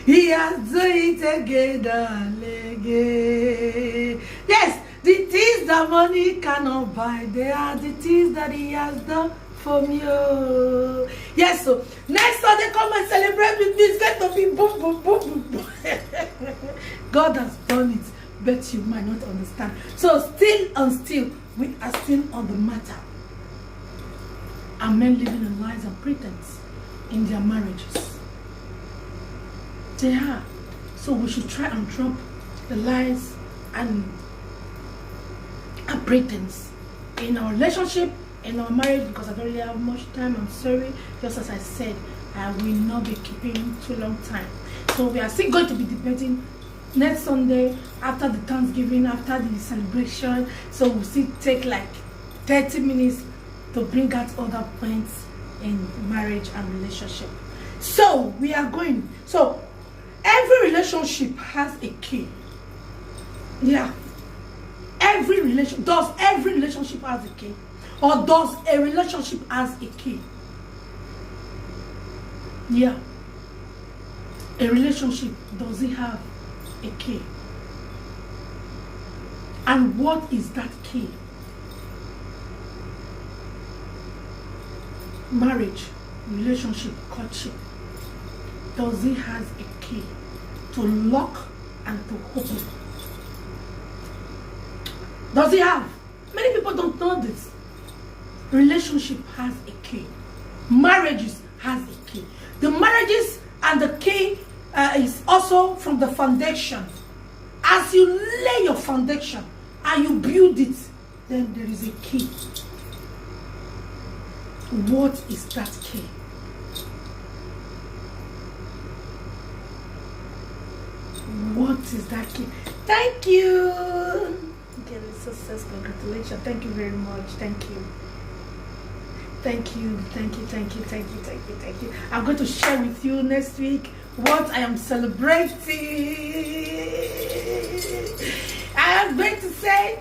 He has done it again and again. Yes, the things that money cannot buy, they are the things that He has done for me. Oh. Yes, so next Sunday, come and celebrate with me. It's going to be boom, boom, boom, boom, boom. God has done it, but you might not understand. So still and still, we are still on the matter. Are men living in lies and pretense in their marriages? They are. So we should try and drop the lies and pretense in our relationship, in our marriage, because I don't really have much time. I'm sorry. Just as I said, I will not be keeping too long time. So we are still going to be debating next Sunday after the Thanksgiving, after the celebration. So we'll still take like 30 minutes to bring out other points in marriage and relationship. So we are going. So every relationship has a key. Yeah. Does every relationship has a key? Or does a relationship has a key? Yeah. A relationship, does it have a key? And what is that key? Marriage, relationship, courtship, does it have a key to lock and to open? Does it have? Many people don't know this. Relationship has a key. Marriages has a key. The marriages and the key is also from the foundation. As you lay your foundation and you build it, then there is a key. What is that key? What is that key? Thank you. Okay, success, congratulations. Thank you very much. Thank you. Thank you, thank you, thank you, thank you, thank you, thank you. I'm going to share with you next week what I am celebrating. I am going to say,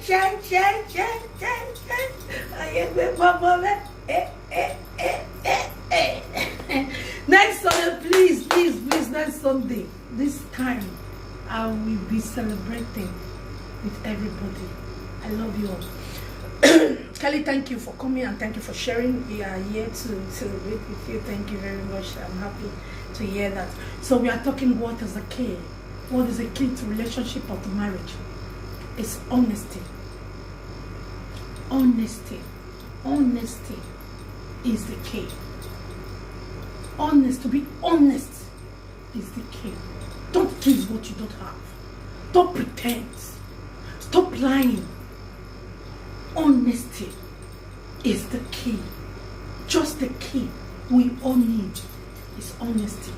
next Sunday, please, next Sunday, this time, I will be celebrating with everybody. I love you all. Kelly, thank you for coming and thank you for sharing. We are here to celebrate with you. Thank you very much. I'm happy to hear that. So we are talking what is the key. What is the key to relationship or to marriage? It's honesty. Honesty. Honesty is the key. To be honest is the key. Don't give what you don't have. Don't pretend. Stop lying. Honesty is the key. Just the key we all need is honesty.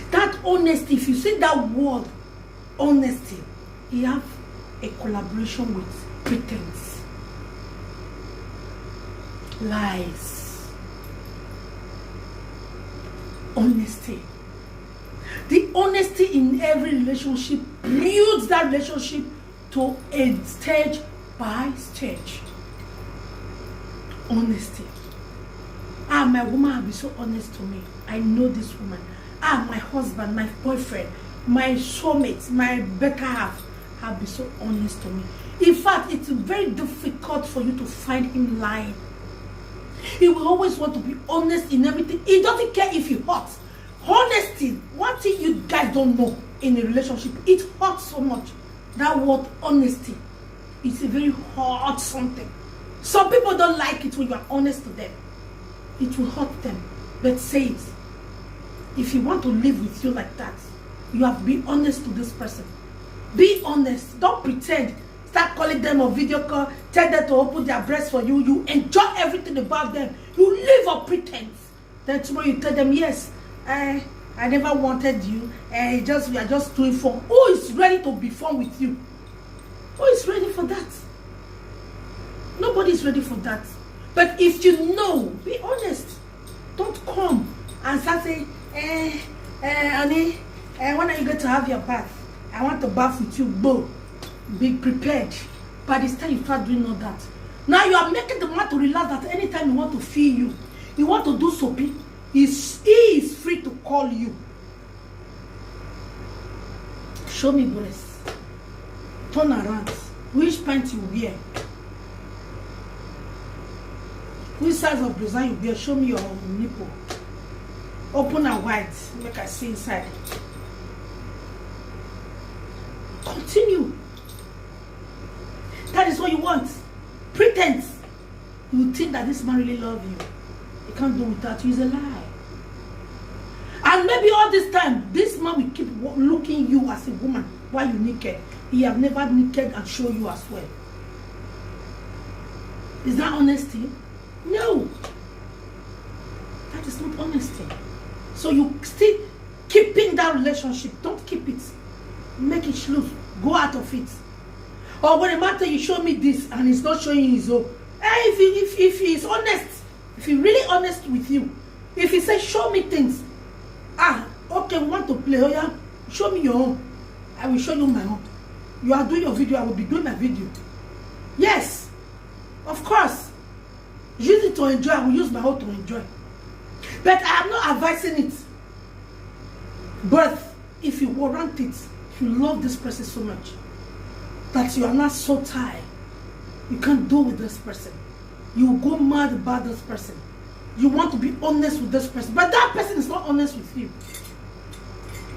That honesty, if you see that word honesty, you have a collaboration with pretense, lies. Honesty. The honesty in every relationship builds that relationship to a stage by stage. Honesty. My woman have been so honest to me. I know this woman. My husband, my boyfriend, my soulmate, my better half have been so honest to me. In fact, it's very difficult for you to find him lying. He will always want to be honest in everything. He doesn't care if he hurts. Honesty, one thing you guys don't know in a relationship, it hurts so much. That word honesty, it's a very hard something. Some people don't like it when you are honest to them. It will hurt them. But say it. If you want to live with you like that, you have to be honest to this person. Be honest. Don't pretend. Start calling them on video call. Tell them to open their breast for you. You enjoy everything about them. You live on pretense. Then tomorrow you tell them, yes, I never wanted you. We are just doing fun. Who is ready to be fun with you? Who is ready for that? Nobody is ready for that. But if you know, be honest. Don't come and start saying, honey, when are you going to have your bath? I want to bath with you. Bo. Be prepared. By this time you start doing all that. Now you are making the man to realize that anytime you want to feel you, you want to do something, he is free to call you. Show me breast. Turn around. Which pant you wear? Which size of blouse you wear? Show me your nipple. Open and wide. Make I see inside. Continue. That is what you want. Pretense. You think that this man really loves you. He can't do without you. It's a lie. And maybe all this time, this man will keep looking you as a woman while you naked. He have never naked and show you as well. Is that honesty? No. That is not honesty. So you still keeping that relationship. Don't keep it. Make it loose. Go out of it. Or when a man tell you, show me this, and he's not showing his own. If he is honest, if he really honest with you, if he says, show me things, okay, we want to play, oh yeah, show me your own. I will show you my own. You are doing your video, I will be doing my video. Yes, of course. Use it to enjoy, I will use my own to enjoy. But I am not advising it. But if you warrant it, if you love this person so much, that you are not so tired, you can't do with this person. You will go mad about this person. You want to be honest with this person, but that person is not honest with you.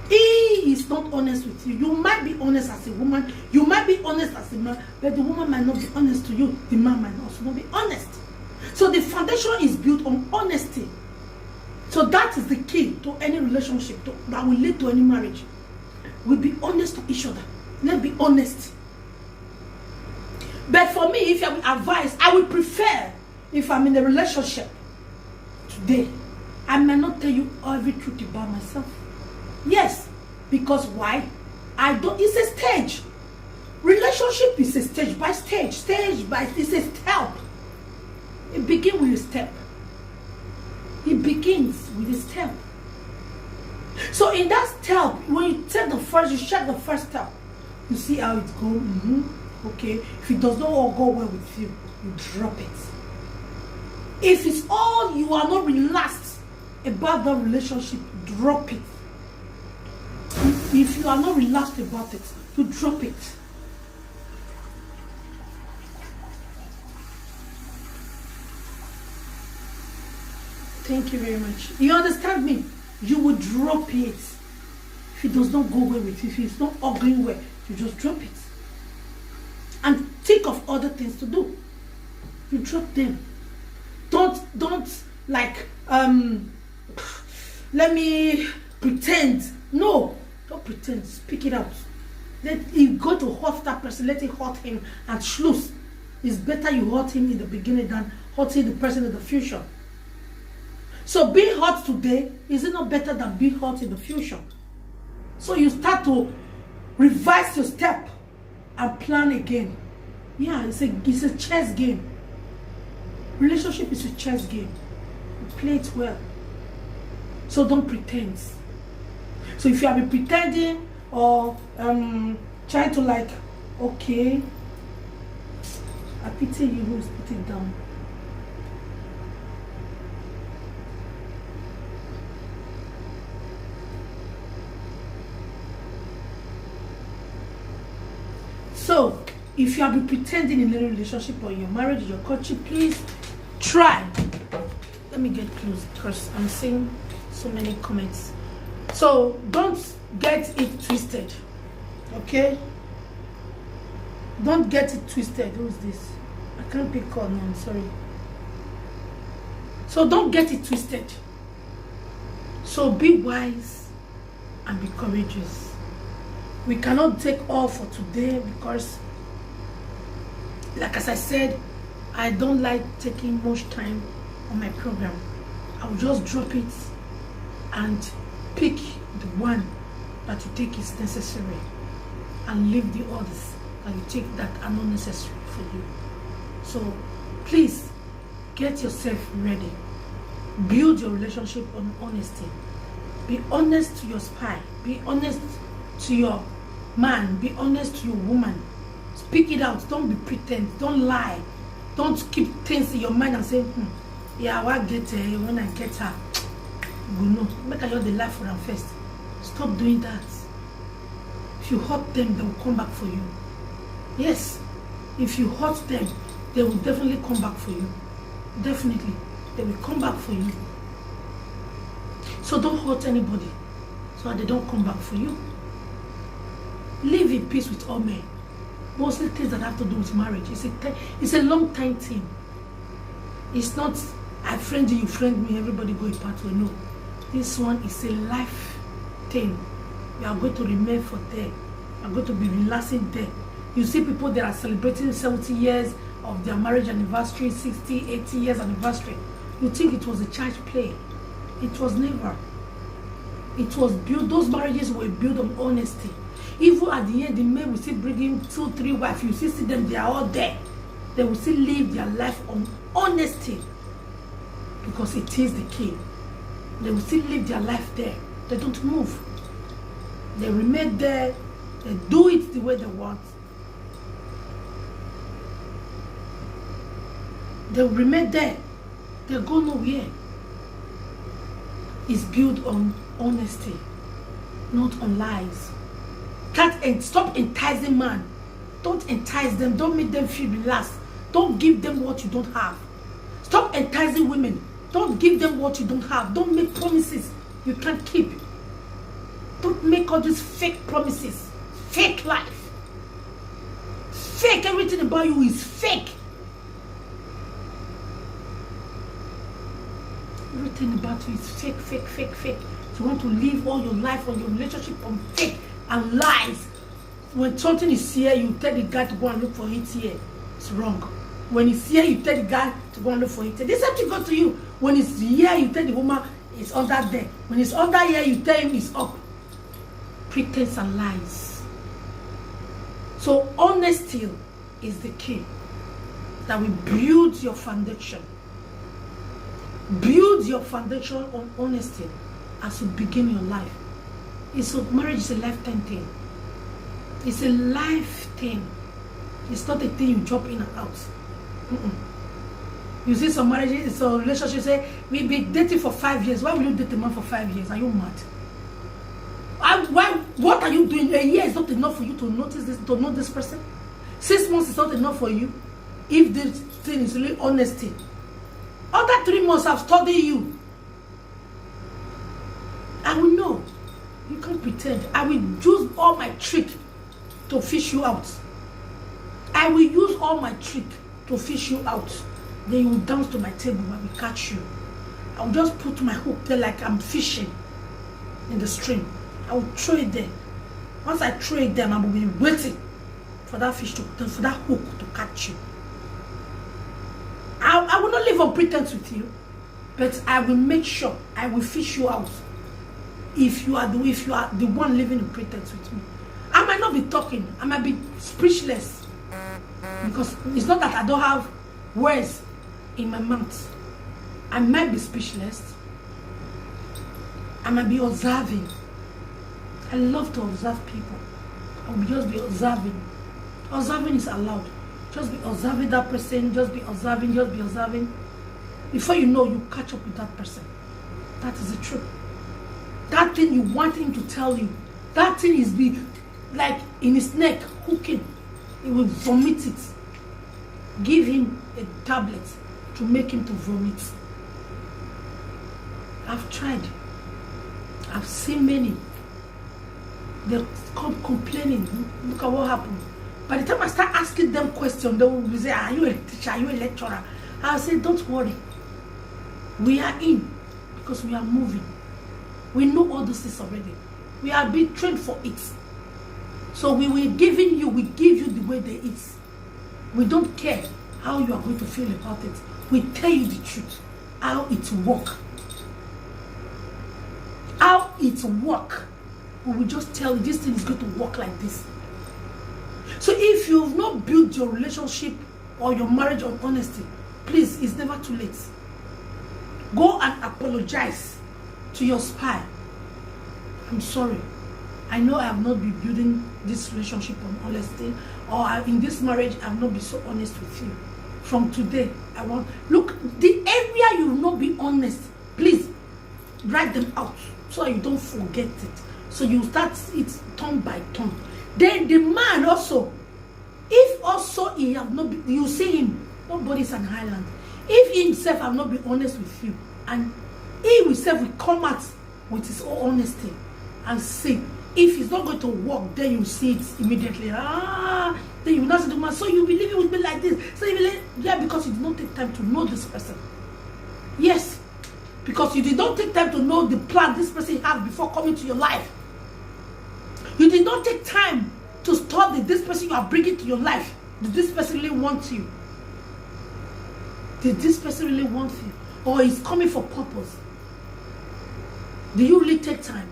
He is not honest with you. You might be honest as a woman, you might be honest as a man, but the woman might not be honest to you. The man might also not be honest. So the foundation is built on honesty. So that is the key to any relationship that will lead to any marriage. We'll be honest to each other. Let's be honest. But for me, if I will advise, I would prefer, if I'm in a relationship today, I may not tell you every truth about myself. Yes, Because why? It's a stage. Relationship is a stage by stage. It's a step. It begins with a step. It begins with a step. So in that step, when you check the first step, you see how it goes. Okay. If it does not all go well with you, you drop it. If it's all you are not relaxed about the relationship, drop it. If you are not relaxed about it, you drop it. Thank you very much. You understand me? You will drop it. If it does not go well with you, if it's not all going well, you just drop it. And think of other things to do. You drop them. Don't like let me pretend. No, don't pretend. Speak it out. Let you go to hurt that person, let it hurt him and schluss. It's better you hurt him in the beginning than hurting the person in the future. So being hurt today, is it not better than being hurt in the future? So you start to revise your step and plan again. Yeah, it's a chess game. Relationship is a chess game. You play it well. So don't pretend. So if you have been pretending or trying to like, okay, I pity you who's put it down. So, if you have been pretending in any relationship or your marriage, your courtship, please try. Let me get close because I'm seeing so many comments. So, don't get it twisted. Okay? Don't get it twisted. Who's this? I can't pick on. No, I'm sorry. So, don't get it twisted. So, be wise and be courageous. We cannot take all for today because, like as I said, I don't like taking much time on my program. I'll just drop it and pick the one that you think is necessary and leave the others that you take that are not necessary for you. So please get yourself ready. Build your relationship on honesty. Be honest to your spy. Be honest to your man. Be honest to your woman. Speak it out. Don't be pretend. Don't lie. Don't keep things in your mind and say, yeah, I will get her when I get her. You know, make her the life for them first. Stop doing that. If you hurt them, they will come back for you. Yes. If you hurt them, they will definitely come back for you. Definitely. They will come back for you. So don't hurt anybody so that they don't come back for you. Live in peace with all men. Mostly things that have to do with marriage. It's a long time thing. It's not I friend you friend me, everybody go apart way. No. This one is a life thing. You are going to remain for there. You are going to be relaxing there. You see people that are celebrating 70 years of their marriage anniversary, 60, 80 years anniversary. You think it was a church play. It was never. It was built, those marriages were built on honesty. Even at the end, the men will still bring in 2, 3 wives. You still see them, they are all there. They will still live their life on honesty. Because it is the key. They will still live their life there. They don't move. They remain there. They do it the way they want. They will remain there. They go nowhere. It's built on honesty, not on lies. Stop enticing man. Don't entice them. Don't make them feel relaxed. Don't give them what you don't have. Stop enticing women. Don't give them what you don't have. Don't make promises you can't keep. Don't make all these fake promises. Fake life. Fake. Everything about you is fake. Everything about you is fake, fake, fake, fake. You want to live all your life on your relationship on fake and lies. When something is here, you tell the guy to go and look for it here. It's wrong. When it's here, you tell the guy to go and look for it. This have to go to you. When it's here, you tell the woman it's under there. When it's under here, you tell him it's up. pretense and lies. So honesty is the key that will build your foundation. Build your foundation on honesty as you begin your life. Marriage is a lifetime thing. It's a life thing. It's not a thing you jump in and out. You see some marriages, some relationships say, we've been dating for 5 years. Why will you date a man for 5 years? Are you mad? What are you doing? A year is not enough for you to notice this, to know this person. 6 months is not enough for you. If this thing is really honesty. Other 3 months I've studied you. I will know. You can't pretend. I will use all my trick to fish you out. I will use all my trick to fish you out. Then you will dance to my table when we catch you. I will just put my hook there like I'm fishing in the stream. I will throw it there. Once I throw it there, I will be waiting for that fish for that hook to catch you. I will not live on pretense with you, but I will make sure I will fish you out. If you are the one living in pretense with me, I might not be talking. I might be speechless because it's not that I don't have words in my mouth. I might be speechless. I might be observing. I love to observe people. I will just be observing. Observing is allowed. Just be observing that person. Just be observing. Just be observing. Before you know, you catch up with that person. That is the truth. That thing you want him to tell you. That thing is like in his neck, hooking. He will vomit it. Give him a tablet to make him to vomit. I've tried. I've seen many. They come complaining. Look at what happened. By the time I start asking them questions, they will say, are you a teacher? Are you a lecturer? I'll say, don't worry. We are in because we are moving. We know all those things already. We are being trained for it. So we give you the way they eat. We don't care how you are going to feel about it. We tell you the truth. How it works. How it works. We will just tell you this thing is going to work like this. So if you've not built your relationship or your marriage on honesty, please, it's never too late. Go and apologize to your spy. I'm sorry. I know I have not been building this relationship on honesty, or in this marriage I have not been so honest with you. From today, look, the area you will not be honest, please write them out so you don't forget it. So you start it turn by turn. Then the man also, if also he have not been, you see him, nobody is an island. If he himself have not been honest with you, and he himself will come out with his own honesty and see. If it's not going to work, then you see it immediately. Then you will not see the man. So you will leave it with me like this. So you will, yeah, because you did not take time to know this person. Yes, because you did not take time to know the plan this person has before coming to your life. You did not take time to study this person you are bringing to your life. Did this person really want you? Did this person really want you? Or is coming for purpose? Do you really take time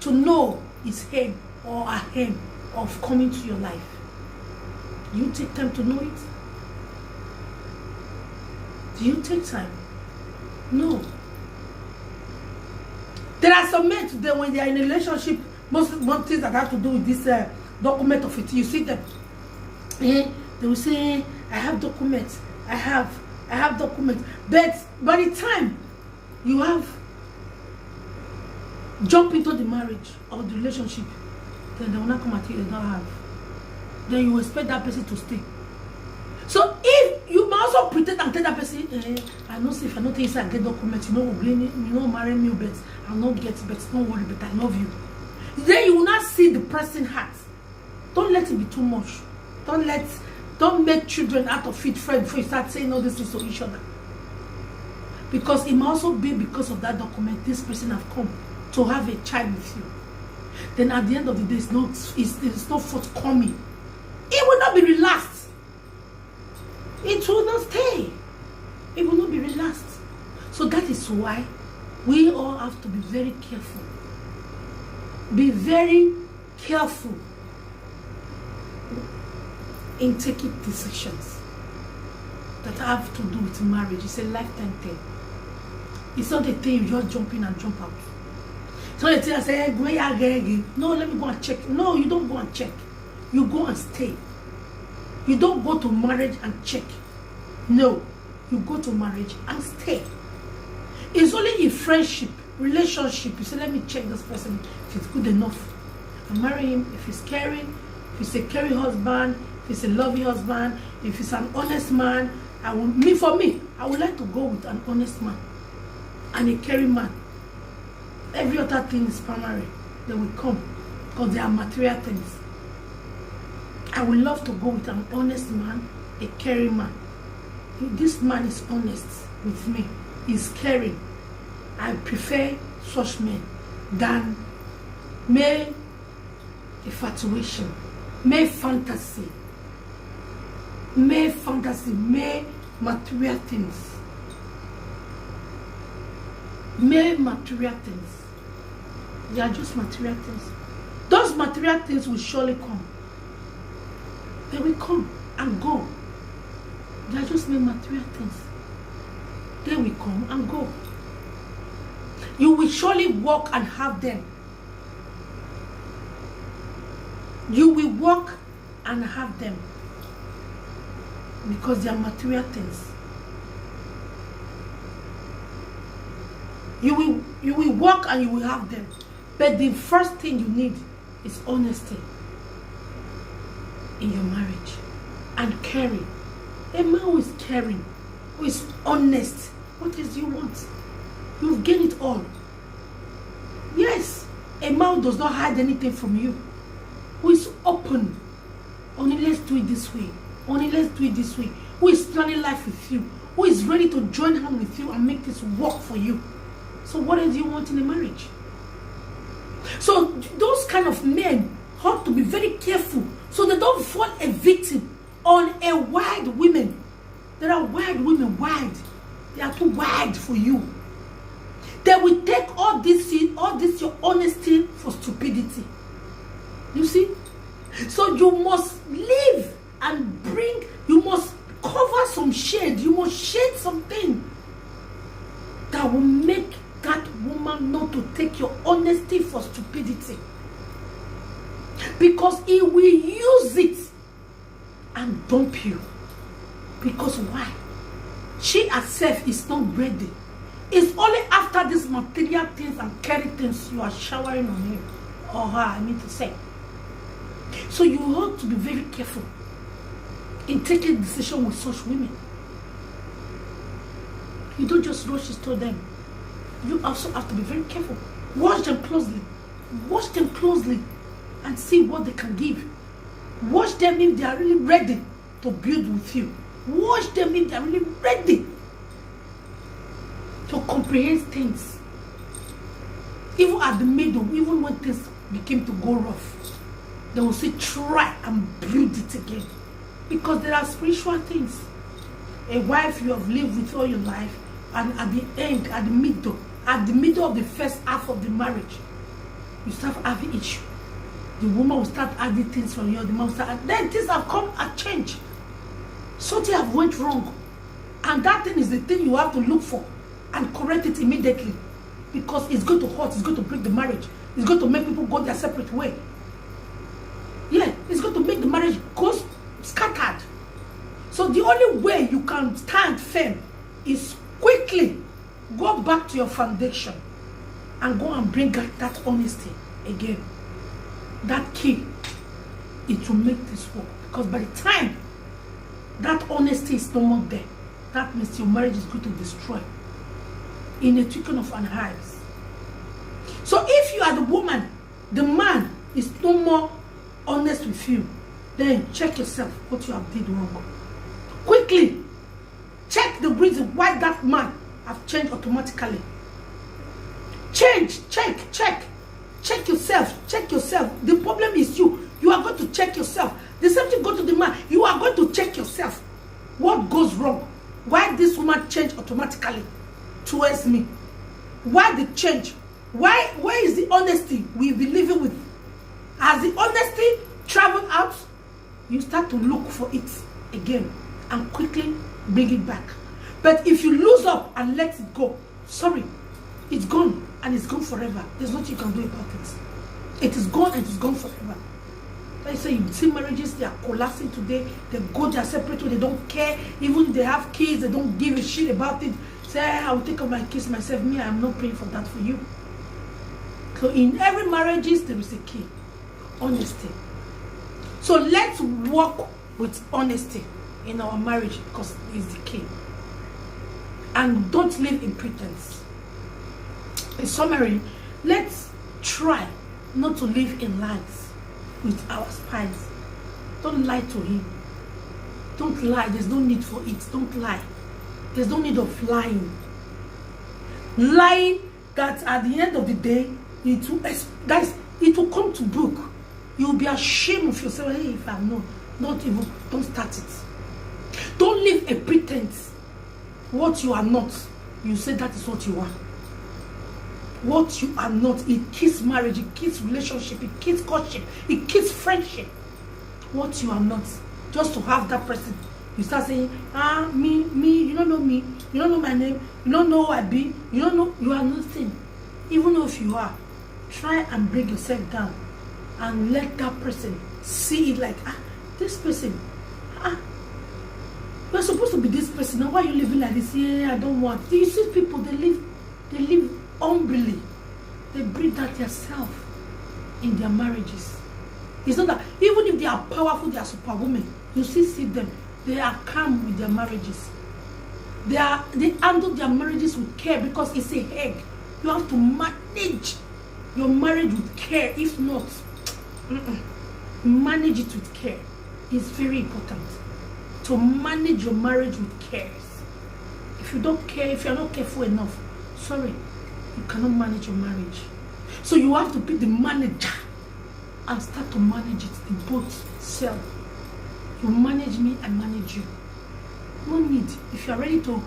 to know his aim or her aim of coming to your life? Do you take time to know it? Do you take time? No. There are some men today, when they are in a relationship, most things that have to do with this document of it, you see them. They will say, I have documents. I have documents. But by the time you have jump into the marriage or the relationship, then they will not come at you, they don't have. Then you expect that person to stay. So if you must also pretend and tell that person, I know if I don't think I get documents, you know, marry me, but I'll not get it, but don't worry, but I love you. Then you will not see the person heart. Don't let it be too much. Don't make children out of it friends before you start saying all these things to each other. Because it must also be because of that document this person have come to have a child with you. Then at the end of the day, it's not forthcoming. It will not be relaxed. It will not stay. It will not be relaxed. So that is why we all have to be very careful. Be very careful in taking decisions that have to do with marriage. It's a lifetime thing. It's not a thing you just jump in and jump out. So the thing I say, hey, no, let me go and check. No, you don't go and check. You go and stay. You don't go to marriage and check. No, you go to marriage and stay. It's only in friendship, relationship, you say, let me check this person if it's good enough. I marry him if he's caring, if he's a caring husband, if he's a loving husband, if he's an honest man. I would like to go with an honest man and a caring man. Every other thing is primary. They will come because they are material things. I would love to go with an honest man, a caring man. If this man is honest with me, is caring, I prefer such men than mere infatuation, mere fantasy, mere material things. Mere material things. They are just material things. Those material things will surely come. They will come and go. They are just mere material things. They will come and go. You will surely walk and have them. You will walk and have them because they are material things. You will walk and you will have them. But the first thing you need is honesty in your marriage and caring. A man who is caring, who is honest. What else do you want? You've gained it all. Yes, a man who does not hide anything from you, who is open. Only let's do it this way. Only let's do it this way. Who is planning life with you, who is ready to join hands with you and make this work for you. So what else do you want in a marriage? So those kind of men have to be very careful so they don't fall a victim on a wild women. There are wild women, wild. They are too wild for you. They will take all this your honesty for stupidity. You see? So you must live and bring, you must cover some shade. You must shade something that will make that woman not to take your honesty for stupidity. Because he will use it and dump you. Because why? She herself is not ready. It's only after these material things and carry things you are showering on him or her, I mean to say. So you have to be very careful in taking decision with such women. You don't just rush to them. You also have to be very careful. Watch them closely. Watch them closely and see what they can give. Watch them if they are really ready to build with you. Watch them if they are really ready to comprehend things. Even at the middle, even when things became to go rough, they will say, try and build it again. Because there are spiritual things. A wife you have lived with all your life, and at the end, at the middle of the first half of the marriage, you start having issue. The woman will start adding things from you, the man will start, then things have come and change. Something have went wrong. And that thing is the thing you have to look for and correct it immediately. Because it's going to hurt, it's going to break the marriage. It's going to make people go their separate way. Yeah, it's going to make the marriage go scattered. So the only way you can stand firm is quickly go back to your foundation and go and bring out that honesty again. That key, it will make this work. Because by the time that honesty is no more there, that means your marriage is going to destroy in a twinkling of an eye. So if you are the woman, the man is no more honest with you, then check yourself what you have did wrong. Quickly check the reason why that man have changed automatically. Check yourself. The problem is you are going to check yourself. The same thing go to the man. You are going to check yourself. What goes wrong? Why this woman changed automatically towards me? Why the change? Where is the honesty we be living with? As the honesty travel out, you start to look for it again and quickly bring it back. But if you lose up and let it go, sorry, it's gone and it's gone forever. There's nothing you can do about it. It is gone and it's gone forever. I say, you see marriages, they are collapsing today. They go their separate way. They don't care. Even if they have kids, they don't give a shit about it. Say, I will take care of my kids myself. Me, I am not paying for that for you. So in every marriages, there is a key. Honesty. So let's work with honesty in our marriage because it's the key. And don't live in pretense. In summary, let's try not to live in lies with our spouse. Don't lie to him. Don't lie. There's no need for it. Don't lie. There's no need of lying. Lying that at the end of the day, guys, it will come to book. You will be ashamed of yourself. Hey, if I'm not even, don't start it. Don't live a pretense. What you are not, you say that is what you are. What you are not, it kills marriage, it kills relationship, it kills courtship, it kills friendship. What you are not, just to have that person, you start saying, me, you don't know me, you don't know my name, you don't know who I be, you don't know, you are nothing. Even if you are, try and bring yourself down and let that person see it like, this person, you're supposed to be this person. Now why are you living like this? Yeah, I don't want. Do you see people, they live humbly. They breed that themselves in their marriages. It's not that even if they are powerful, they are superwomen, you still see them. They are calm with their marriages. They handle their marriages with care because it's a egg. You have to manage your marriage with care. If not, manage it with care. It's very important to manage your marriage with care. If you don't care, if you're not careful enough, sorry, you cannot manage your marriage. So you have to be the manager and start to manage it in both self. You manage me, I manage you. No need. If you're ready to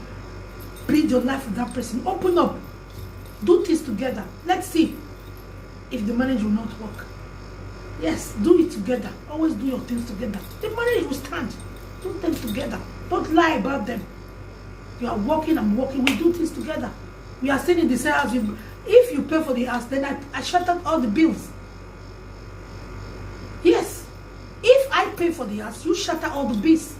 build your life with that person, open up. Do things together. Let's see if the marriage will not work. Yes, do it together. Always do your things together. The marriage will stand. Do them together. Don't lie about them. You are working, I'm working. We do things together. We are staying in the same house. If you pay for the house, then I shut out all the bills. Yes. If I pay for the house, you shut out all the bills.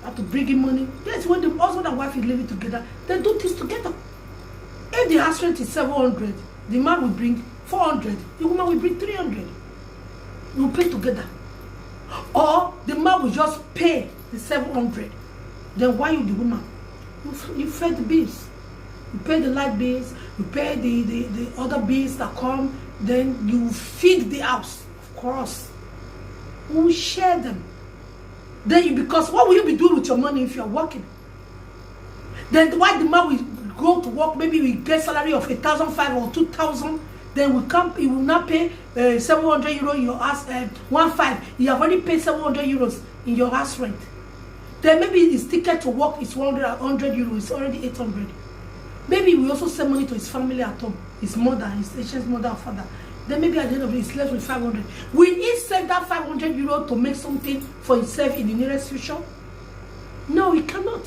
You have to bring in money. Yes, when the husband and wife is living together, they do things together. If the house rent is 700, the man will bring 400. The woman will bring 300. You pay together. Or the man will just pay the 700. Then why you the woman? You pay the bills. You pay the light bills. You pay the other bills that come. Then you feed the house. Of course. We will share them. Then because what will you be doing with your money if you are working? Then why the man will go to work? Maybe we get salary of 1,500 or 2,000. Then we come, he will not pay 700 euros in your house, 1,500. You have already paid 700 euros in your house rent. Then maybe his ticket to work is 100 euros, it's already 800. Maybe we also send money to his family at home, his mother, his ancient mother or father. Then maybe at the end of it, he's left with 500. Will he save that 500 euros to make something for himself in the nearest future? No, he cannot.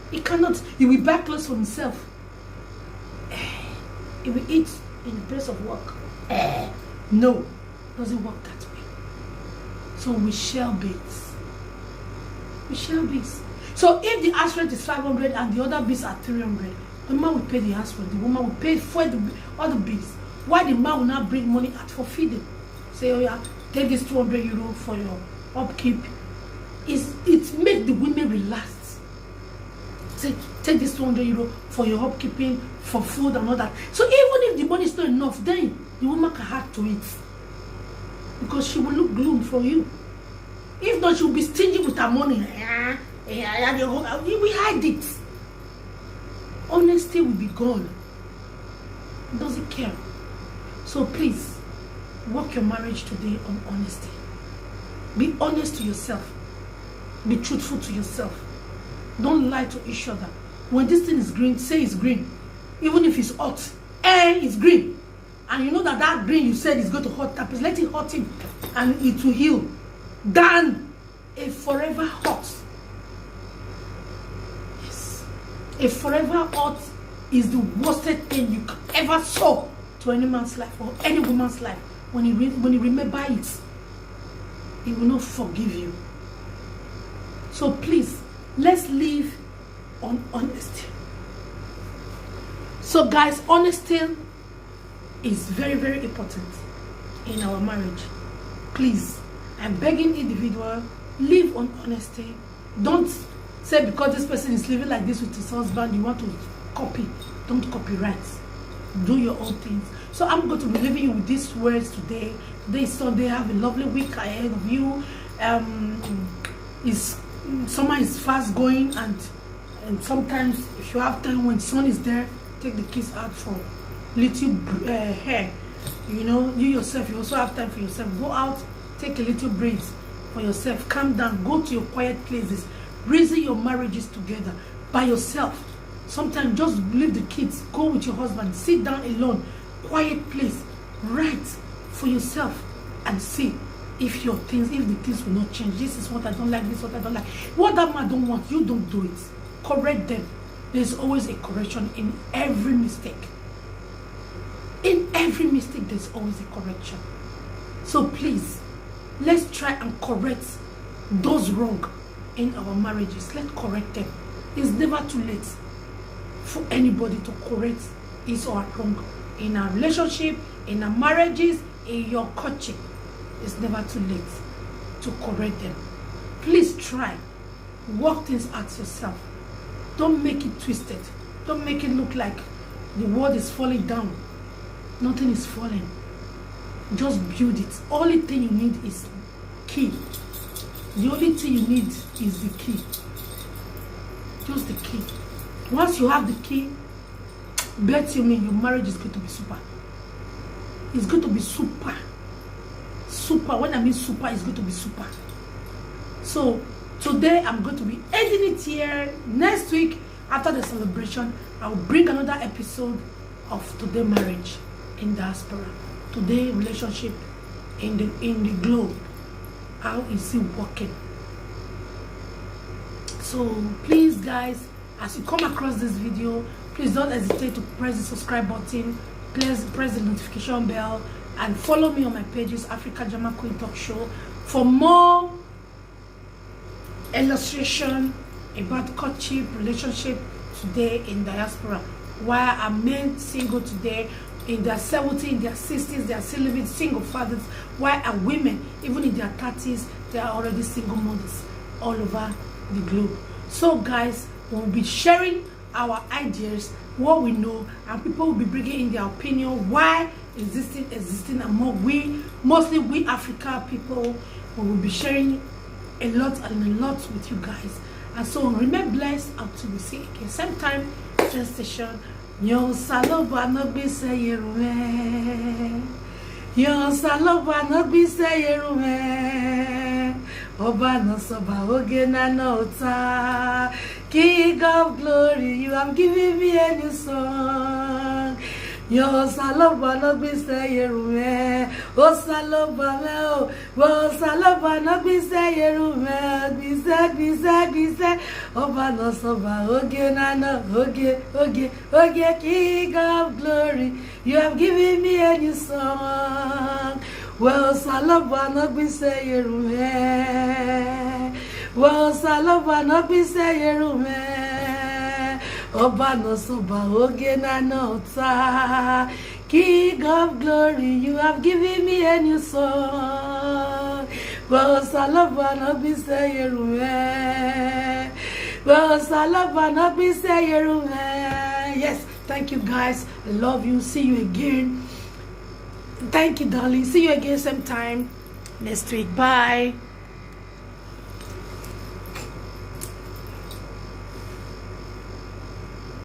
He cannot. He will buy clothes for himself. He will eat in the place of work. No, it doesn't work that way. So we share bills. We share bills. So if the house rent is 500 and the other bills are 300, the man will pay the house rent. The woman will pay for all the bills. Why the man will not bring money out for feeding? Say, oh yeah, take this 200 euro for your upkeep. It makes the women relax. Say, take this 200 euro for your upkeeping, for food and all that. So even if the money is not enough, then the woman can have to eat. Because she will look gloom for you. If not, she will be stingy with her money. We hide it. Honesty will be gone. He doesn't care. So please, work your marriage today on honesty. Be honest to yourself. Be truthful to yourself. Don't lie to each other. When this thing is green, say it's green. Even if it's hot, it's green. and you know that green you said is going to hurt that place, let it hurt him and it will heal, than a forever hurt. Yes, a forever hurt is the worst thing you could ever sow to any man's life or any woman's life. When you remember it, he will not forgive you. So please, let's live on honesty. So guys, honesty is very, very important in our marriage. Please, I'm begging individual, live on honesty. Don't say because this person is living like this with his husband, you want to copy. Don't copyright. Do your own things. So I'm going to be leaving you with these words today. Today is Sunday. Have a lovely week ahead of you. Summer is fast going, and sometimes if you have time when sun is there, take the kids out for little hair. You know, you yourself, you also have time for yourself. Go out, take a little breeze for yourself. Calm down. Go to your quiet places. Reason your marriages together by yourself. Sometimes just leave the kids. Go with your husband. Sit down alone. Quiet place. Write for yourself and see if the things will not change. This is what I don't like. This is what I don't like. What that man don't want, you don't do it. Correct them. There's always a correction in every mistake. In every mistake, there's always a correction. So please, let's try and correct those wrong in our marriages. Let's correct them. It's never too late for anybody to correct his or her wrong in our relationship, in our marriages, in your coaching. It's never too late to correct them. Please try. Work things out yourself. Don't make it twisted. Don't make it look like the world is falling down. Nothing is falling. Just build it. Only thing you need is key. The only thing you need is the key. Just the key. Once you have the key, bet you me your marriage is going to be super. It's going to be super. Super. When I mean super, it's going to be super. So today I'm going to be ending it here. Next week, after the celebration, I will bring another episode of Today Marriage in Diaspora. Today relationship in the globe. How is it working? So please guys, as you come across this video, please don't hesitate to press the subscribe button. Please press the notification bell and follow me on my pages, Africa Jama Queen Talk Show, for more illustration about courtship, relationship today in diaspora. Why are men single today in their 70s, in their 60s, they are still living single fathers? Why are women, even in their 30s, they are already single mothers all over the globe? So guys, we'll be sharing our ideas, what we know, and people will be bringing in their opinion why existing among mostly we Africa people. We will be sharing a lot with you guys. And so remain blessed until we see again, same time, same station. Yo saloba no be say yerume. Yo saloba no be say yerume. Oba no soba oge na nota. King of glory, you have given me a new song. Yo saloba no be say yerume. O saloba me o. O saloba no be say yerume. Be say. Oba no soba oge na no oge. King of glory, you have given me a new song. Well, saloba no be say yerume. Well, saloba no be say yerume. Oba no soba oge na nota. King of glory, you have given me a new song. Well, saloba no be say yerume. Well, saloba no be say yerume. Yes, thank you guys. I love you. See you again. Thank you, darling. See you again same time next week. Bye.